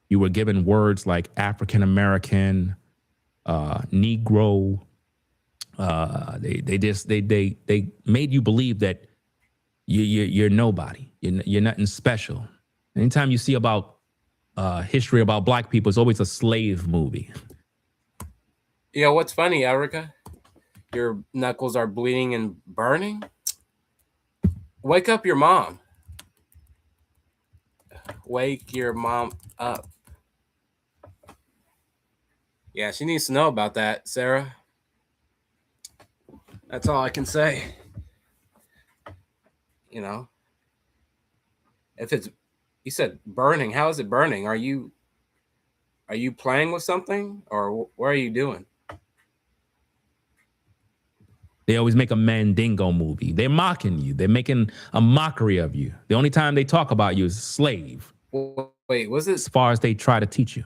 you were given words like African-American, Negro. They made you believe that you're nobody. You're nothing special. Anytime you see about history about black people, it's always a slave movie. You know what's funny, Erica? Your knuckles are bleeding and burning. Wake up your mom. Wake your mom up. Yeah, she needs to know about that, Sarah. That's all I can say. You know, if it's, you said burning, how is it burning? Are you playing with something, or what are you doing? They always make a Mandingo movie. They're mocking you. They're making a mockery of you. The only time they talk about you is slave. Wait, was it? As far as they try to teach you.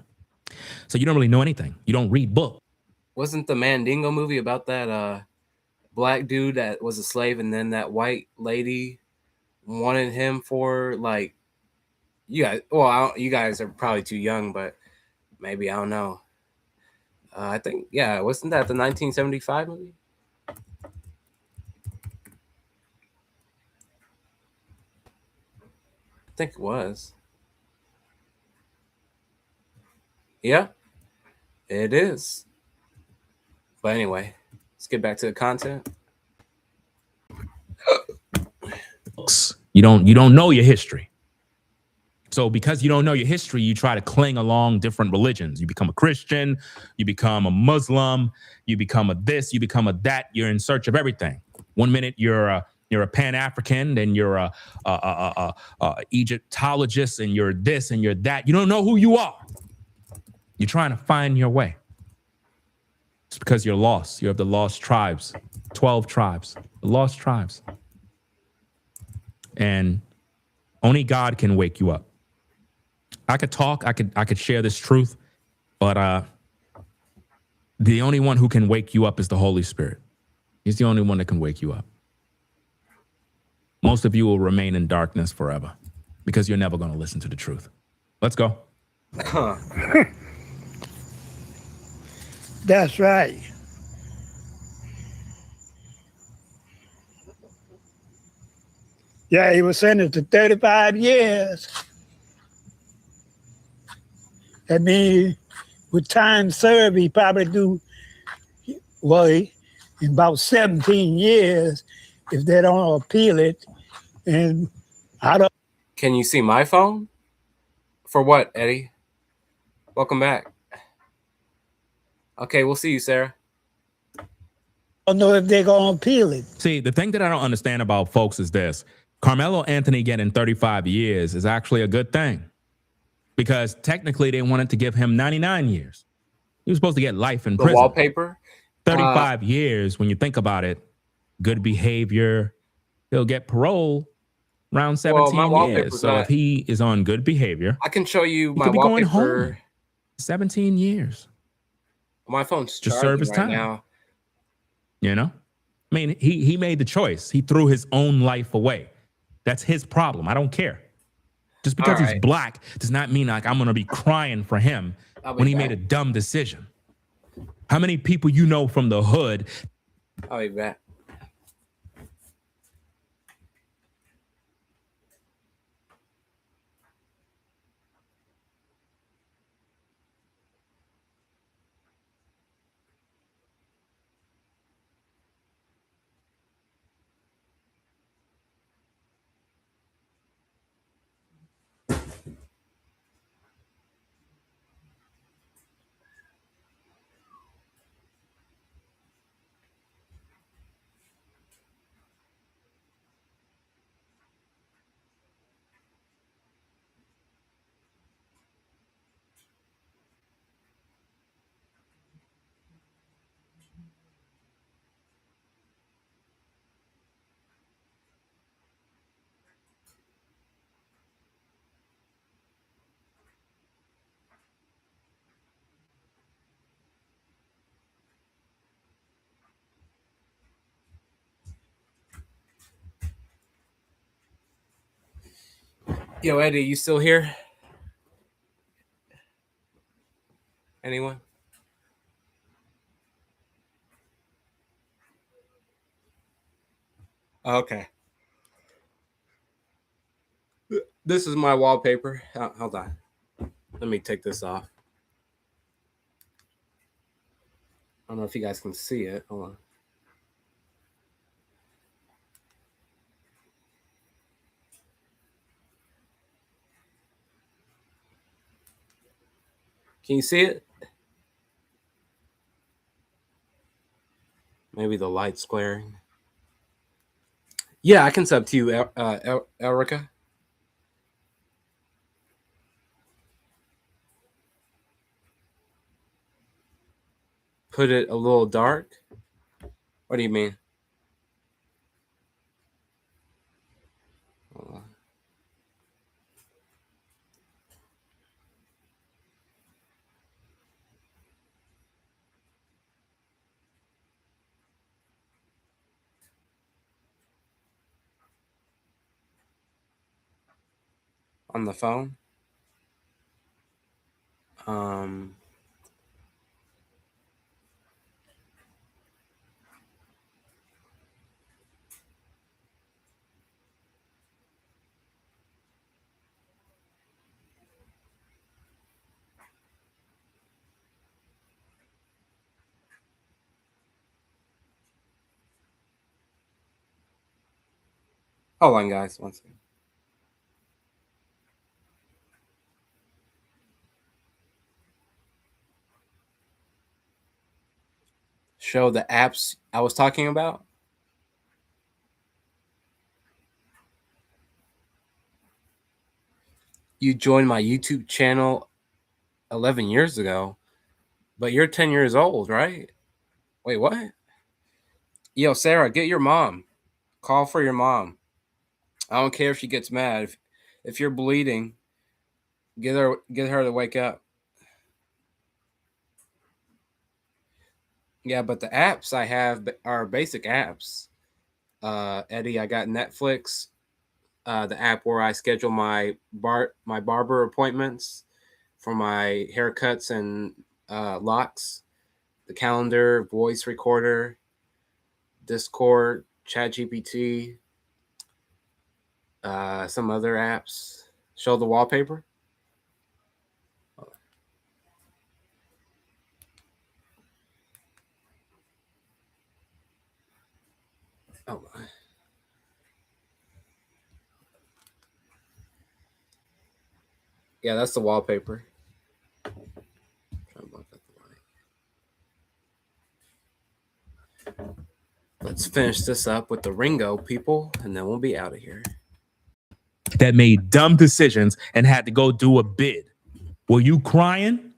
So you don't really know anything. You don't read books. Wasn't the Mandingo movie about that black dude that was a slave, and then that white lady wanted him for, like, you guys? Well, you guys are probably too young, but maybe, I don't know. I think, yeah, wasn't that the 1975 movie? I think it was. Yeah, it is. But anyway, let's get back to the content. You don't know your history. So because you don't know your history, you try to cling along different religions. You become a Christian, you become a Muslim, you become a this, you become a that. You're in search of everything. One minute you're a Pan-African, then you're a Egyptologist, and you're this and you're that. You don't know who you are. You're trying to find your way. It's because you're lost. You're of the lost tribes, 12 tribes, the lost tribes. And only God can wake you up. I could talk, I could share this truth, but the only one who can wake you up is the Holy Spirit. He's the only one that can wake you up. Most of you will remain in darkness forever because you're never going to listen to the truth. Let's go. That's right. Yeah, he was sentenced to 35 years. I mean, with time served, he probably do, well, in about 17 years, if they don't appeal it. And I don't. Can you see my phone? For what, Eddie? Welcome back. Okay, we'll see you, Sarah. don't know if they're going to appeal it. See, the thing that I don't understand about folks is this. Carmelo Anthony getting 35 years is actually a good thing because technically they wanted to give him 99 years. He was supposed to get life in The prison. wallpaper? 35 years, when you think about it, good behavior. He'll get parole around 17 years. So if he is on good behavior, I can show you he my could be wallpaper. going home. 17 years. My phone's to charging serve his right time. now. You know? I mean, he made the choice. He threw his own life away. That's his problem. I don't care. Just because he's black does not mean like I'm going to be crying for him when he made a dumb decision. How many people you know from the hood? I'll be back. Yo, Eddie, you still here? Anyone? Okay. This is my wallpaper. Hold on. Let me take this off. I don't know if you guys can see it. Hold on. Can you see it? Maybe the light's glaring. Yeah, I can sub to you, Erica. Put it a little dark? What do you mean? Hold on. On the phone? Hold on, guys. One second. Show the apps I was talking about. You joined my YouTube channel 11 years ago, but you're 10 years old, right? Wait, what? Yo, Sarah, get your mom. Call for your mom. I don't care if she gets mad. If you're bleeding, get her to wake up. Yeah, but the apps I have are basic apps. Eddie, I got Netflix, the app where I schedule my barber appointments for my haircuts and locks, the calendar, voice recorder, Discord, ChatGPT, some other apps. Show the wallpaper. Oh my. Yeah, that's the wallpaper. Let's finish this up with the Ringo people, and then we'll be out of here. That made dumb decisions and had to go do a bid. Were you crying?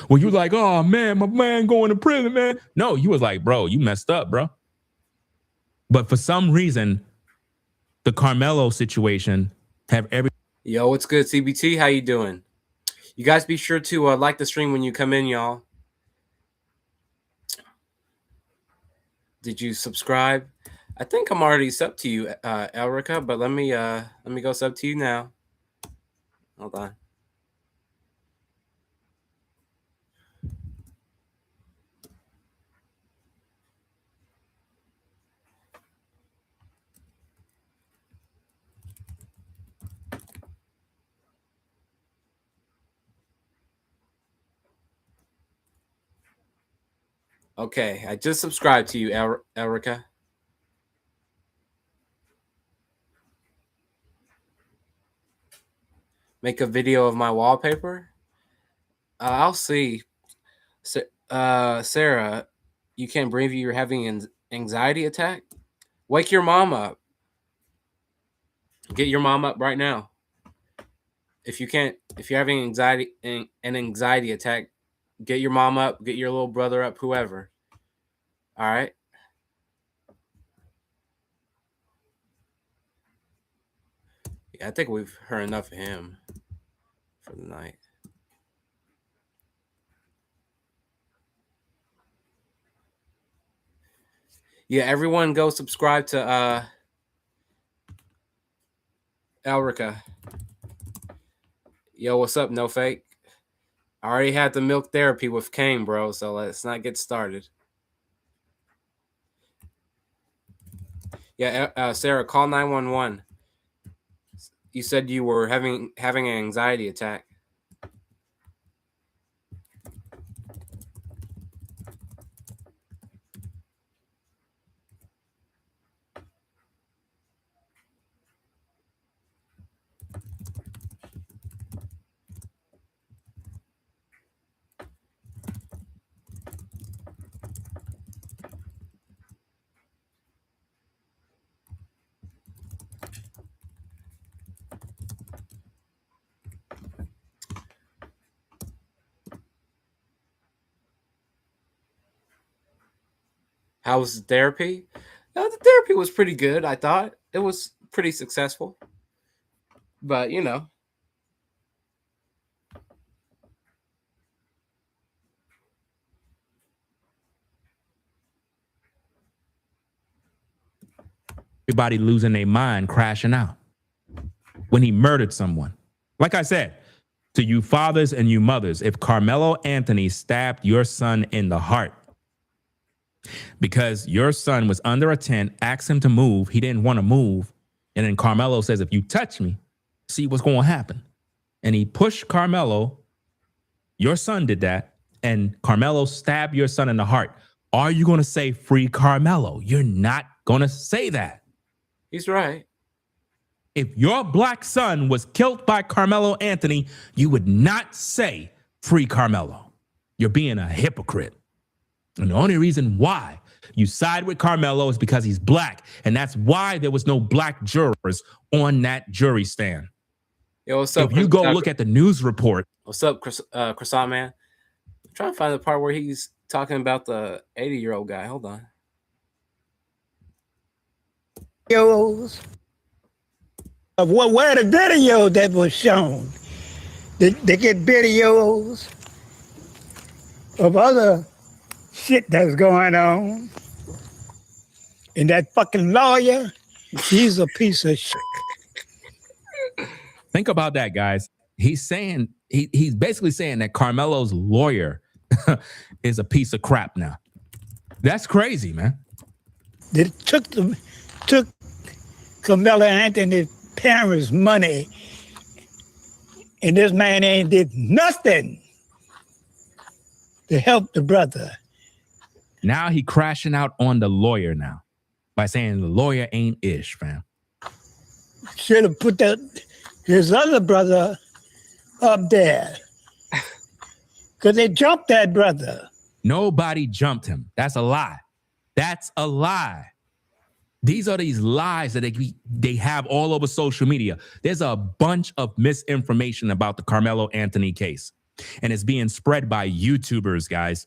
Were you like, oh man, my man going to prison, man? No, you was like, bro, you messed up, bro. But for some reason, the Carmelo situation have every. Yo, what's good, CBT? How you doing? You guys be sure to like the stream when you come in, y'all. Did you subscribe? I think I'm already sub to you, Elrica, but let me go sub to you now. Hold on. Okay, I just subscribed to you, Elrica. Make a video of my wallpaper? I'll see. Sarah, you can't breathe. You're having an anxiety attack? Wake your mom up. Get your mom up right now. If you're having an anxiety attack, get your mom up, get your little brother up, whoever. All right? Yeah, I think we've heard enough of him for the night. Yeah, everyone go subscribe to Elrica. Yo, what's up, No Fake? I already had the milk therapy with Kane, bro, so let's not get started. Yeah, Sarah, call 911. You said you were having an anxiety attack. How was the therapy? The therapy was pretty good, I thought. It was pretty successful. But, you know. Everybody losing their mind, crashing out when he murdered someone. Like I said, to you fathers and you mothers, if Carmelo Anthony stabbed your son in the heart because your son was under a tent, asked him to move, he didn't want to move, and then Carmelo says, if you touch me, see what's going to happen. And he pushed Carmelo, your son did that, and Carmelo stabbed your son in the heart. Are you going to say free Carmelo? You're not going to say that. He's right. If your black son was killed by Carmelo Anthony, you would not say free Carmelo. You're being a hypocrite. And the only reason why you side with Carmelo is because he's black. And that's why there was no black jurors on that jury stand. Yo, what's up? If you go look at the news report. What's up, Croissant Man? I'm trying to find the part where he's talking about the 80-year-old guy. Hold on. Videos of where the video that was shown. They get videos of other shit that's going on. And that fucking lawyer, he's a piece of shit. Think about that, guys. He's saying he's basically saying that Carmelo's lawyer is a piece of crap now. That's crazy, man. They took Carmelo Anthony's parents' money, and this man ain't did nothing to help the brother. Now he crashing out on the lawyer now by saying the lawyer ain't ish, fam. Should have put his other brother up there. Because they jumped that brother. Nobody jumped him. That's a lie. That's a lie. These are these lies that they have all over social media. There's a bunch of misinformation about the Carmelo Anthony case, and it's being spread by YouTubers, guys.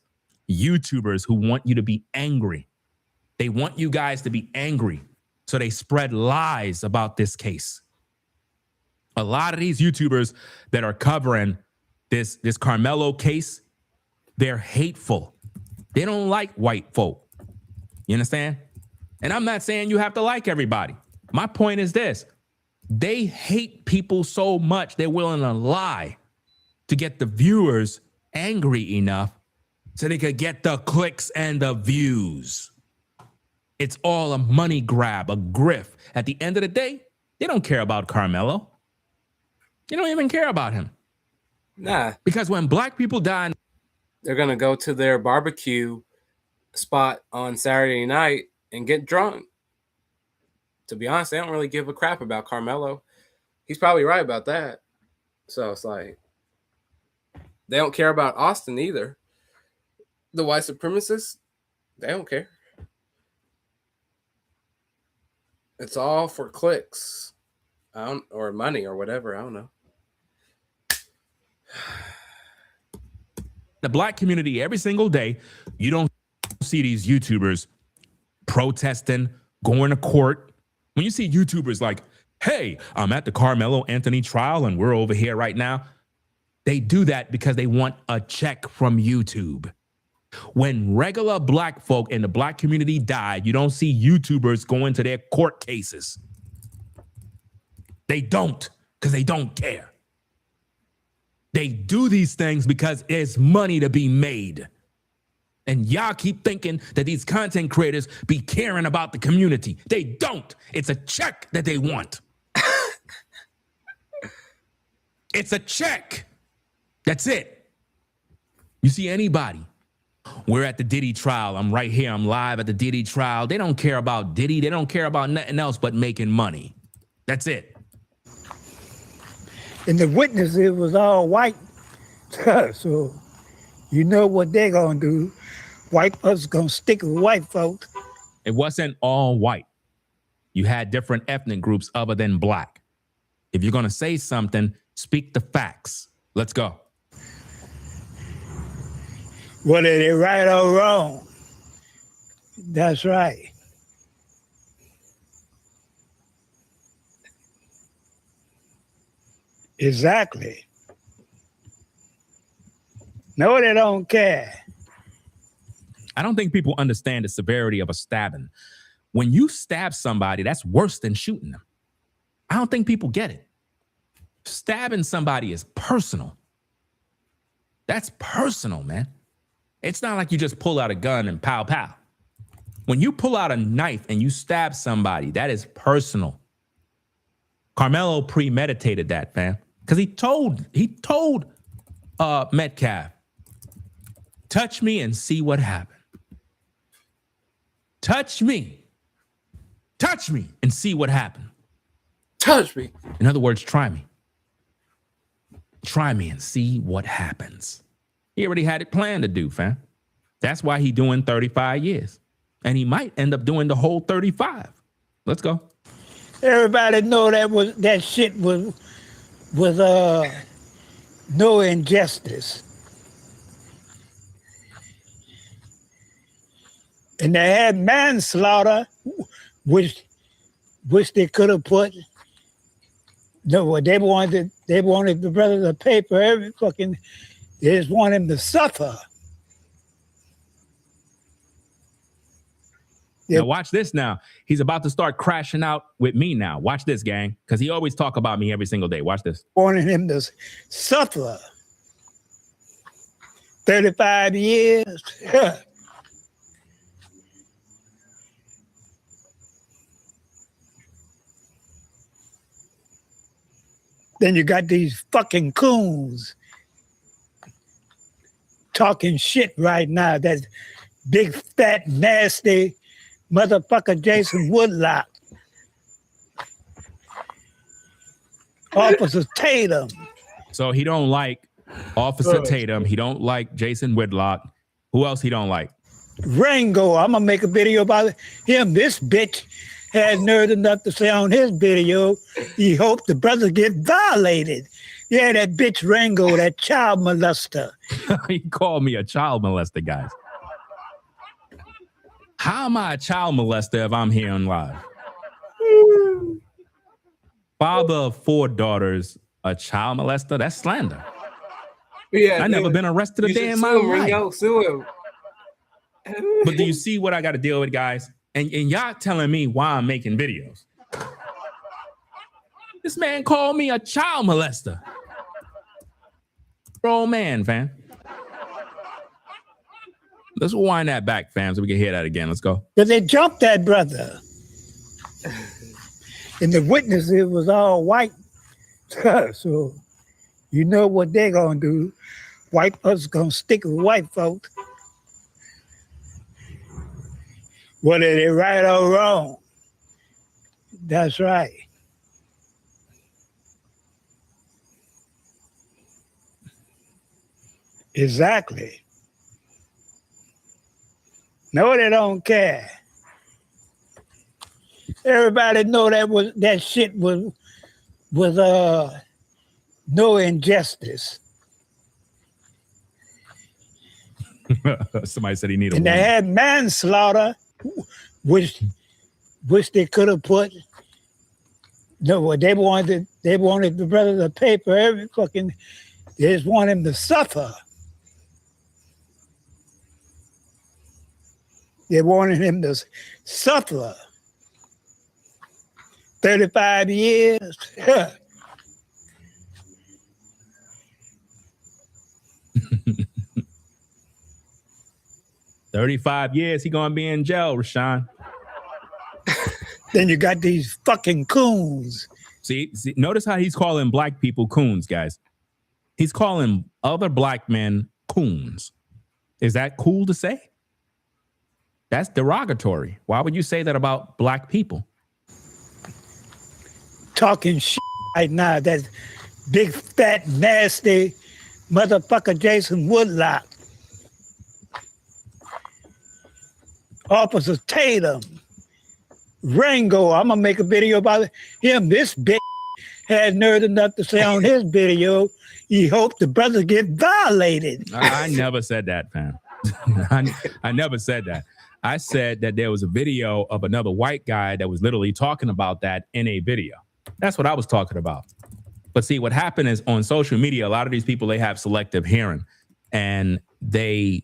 YouTubers who want you to be angry. They want you guys to be angry, so they spread lies about this case. A lot of these YouTubers that are covering this Carmelo case, they're hateful. They don't like white folk. You understand? And I'm not saying you have to like everybody. My point is this. They hate people so much, they're willing to lie to get the viewers angry enough so they could get the clicks and the views. It's all a money grab, a grift. At the end of the day, they don't care about Carmelo. They don't even care about him. Nah. Because when black people die, they're going to go to their barbecue spot on Saturday night and get drunk. To be honest, they don't really give a crap about Carmelo. He's probably right about that. So it's like, they don't care about Austin either. The white supremacists, they don't care. It's all for clicks, or money or whatever. I don't know. The black community, every single day, you don't see these YouTubers protesting, going to court. When you see YouTubers like, hey, I'm at the Carmelo Anthony trial and we're over here right now, they do that because they want a check from YouTube. When regular black folk in the black community die, you don't see YouTubers going to their court cases. They don't, because they don't care. They do these things because there's money to be made. And y'all keep thinking that these content creators be caring about the community. They don't. It's a check that they want. It's a check. That's it. You see anybody? We're at the Diddy trial. I'm right here. I'm live at the Diddy trial. They don't care about Diddy. They don't care about nothing else but making money. That's it. And the witnesses was all white. So you know what they're going to do. White folks going to stick with white folks. It wasn't all white. You had different ethnic groups other than black. If you're going to say something, speak the facts. Let's go. Whether they're right or wrong. That's right. Exactly. No, they don't care. I don't think people understand the severity of a stabbing. When you stab somebody, that's worse than shooting them. I don't think people get it. Stabbing somebody is personal. That's personal, man. It's not like you just pull out a gun and pow, pow. When you pull out a knife and you stab somebody, that is personal. Carmelo premeditated that, fam. Because he told Metcalf, touch me and see what happened. Touch me and see what happened. Touch me. In other words, try me. Try me and see what happens. He already had it planned to do, fam. That's why he doing 35 years. And he might end up doing the whole 35. Let's go. Everybody know that shit was no injustice. And they had manslaughter, which they could have put. No, they wanted the brother to pay for every fucking. They just want him to suffer. Now watch this now. He's about to start crashing out with me now. Watch this, gang. Because he always talk about me every single day. Watch this. Wanted him to suffer. 35 years. Then you got these fucking coons talking shit right now. That big, fat, nasty motherfucker Jason Woodlock. Officer Tatum. So he don't like Officer Tatum. He don't like Jason Whitlock. Who else he don't like? Ringo. I'm going to make a video about him. This bitch had nerve enough to say on his video he hoped the brother get violated. Yeah, that bitch Ringo, that child molester. He called me a child molester, guys. How am I a child molester if I'm here on live? Father of 4 daughters, a child molester? That's slander. Yeah, I never been arrested a day in my life. Ringo, sue him. But do you see what I got to deal with, guys? And y'all telling me why I'm making videos. This man called me a child molester. Grown man, fam. Let's wind that back, fam, so we can hear that again. Let's go. But they jumped that brother. And the witnesses was all white. So you know what they're going to do. White us going to stick with white folks. Whether they're right or wrong. That's right. Exactly. No, they don't care. Everybody know that shit was no injustice. Somebody said he needed. And they had manslaughter, which they could have put. No, they wanted the brother to pay for every fucking. They just want him to suffer. They wanted him to suffer. 35 years. 35 years, he gonna be in jail, Rashon. Then you got these fucking coons. See, notice how he's calling black people coons, guys. He's calling other black men coons. Is that cool to say? That's derogatory. Why would you say that about black people? Talking shit right now. That big, fat, nasty motherfucker Jason Woodlock. Officer Tatum. Ringo. I'm going to make a video about him. This bitch had nerve enough to say on his video he hoped the brother get violated. I never said that, fam. I never said that. I said that there was a video of another white guy that was literally talking about that in a video. That's what I was talking about. But see, what happened is on social media, a lot of these people, they have selective hearing, and they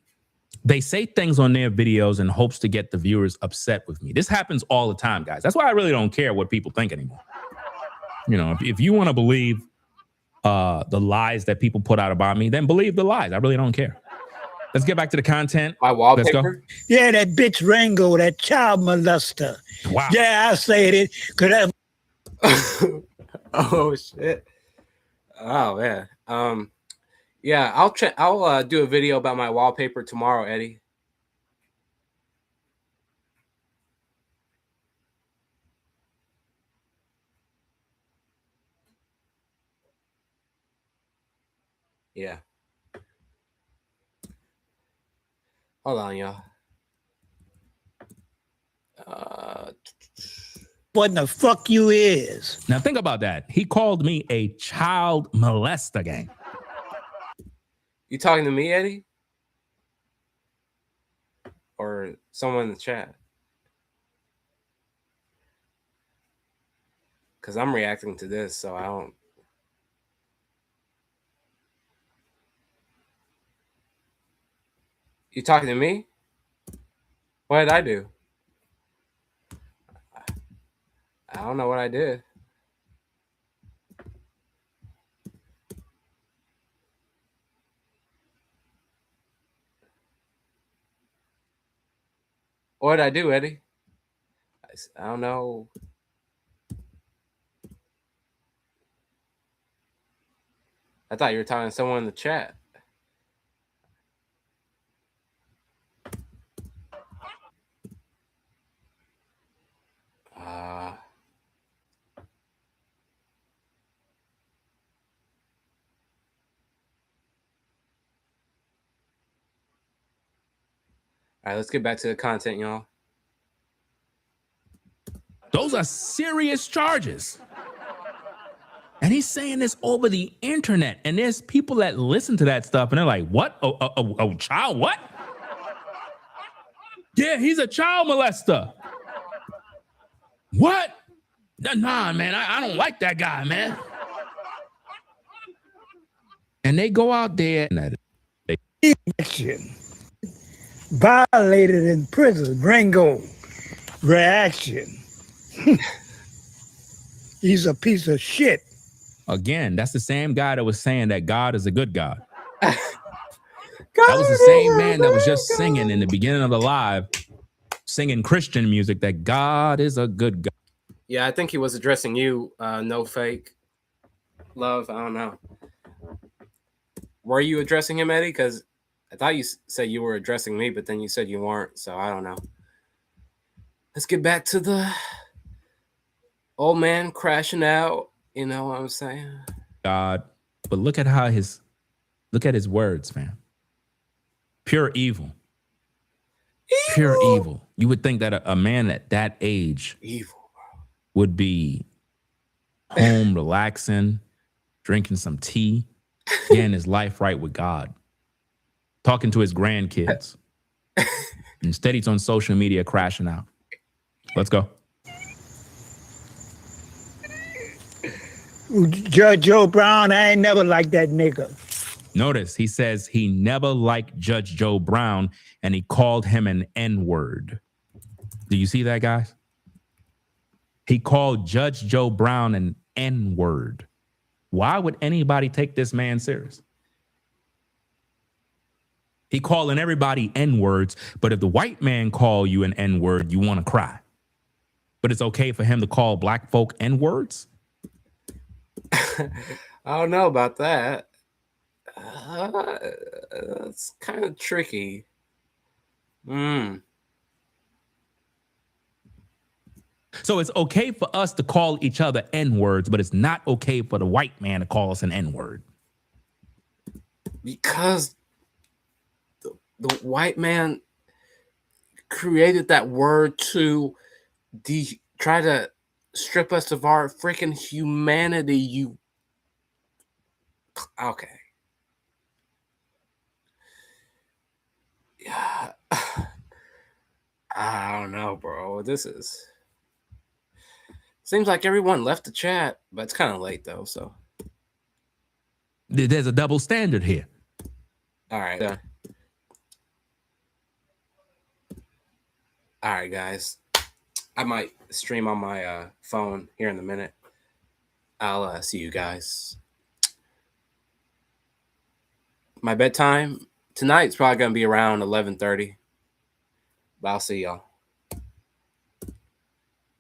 say things on their videos in hopes to get the viewers upset with me. This happens all the time, guys. That's why I really don't care what people think anymore. You know, if you want to believe the lies that people put out about me, then believe the lies. I really don't care. Let's get back to the content. My wallpaper? Let's go. Yeah, that bitch Ringo, that child molester. Wow. Yeah, I said it. Cause Oh shit. Oh man. Yeah, I'll do a video about my wallpaper tomorrow, Eddie. Yeah. Hold on, y'all. What the fuck you is? Now think about that. He called me a child molester, gang. You talking to me, Eddie? Or someone in the chat? Because I'm reacting to this, so I don't. You talking to me? What did I do? I don't know what I did. What did I do, Eddie? I don't know. I thought you were talking to someone in the chat. All right, let's get back to the content, y'all. Those are serious charges. And he's saying this over the internet. And there's people that listen to that stuff and they're like, what? Oh, child, what? Yeah, he's a child molester. What? Nah, man, I don't like that guy, man. And they go out there and Reaction. Violated in prison. Ringo. Reaction. He's a piece of shit. again, that's the same guy that was saying that God is a good God. God That was the same man that was just singing in the beginning of the live, singing Christian music, that God is a good God. Yeah, I think he was addressing you, no fake love. I don't know. Were you addressing him, Eddie? Because I thought you said you were addressing me, but then you said you weren't. So I don't know. Let's get back to the old man crashing out. You know what I'm saying? God, but look at how his words, man. Pure evil. Pure evil. You would think that a man at that age would be home relaxing, drinking some tea, getting his life right with God, talking to his grandkids. Instead, he's on social media crashing out. Let's go. Judge Joe Brown, I ain't never liked that nigga. Notice he says he never liked Judge Joe Brown and he called him an N-word. Do you see that, guys? He called Judge Joe Brown an N-word. Why would anybody take this man serious? He calling everybody N-words, but if the white man call you an N-word, you want to cry. But it's okay for him to call black folk N-words? I don't know about that. It's kind of tricky. So it's okay for us to call each other N-words, but it's not okay for the white man to call us an N-word. Because the white man created that word to try to strip us of our freaking humanity. Okay. Yeah. I don't know, bro. Seems like everyone left the chat, but it's kind of late though, so. There's a double standard here. All right. All right, guys. I might stream on my phone here in a minute. I'll see you guys. My bedtime tonight's probably going to be around 11:30. But I'll see y'all.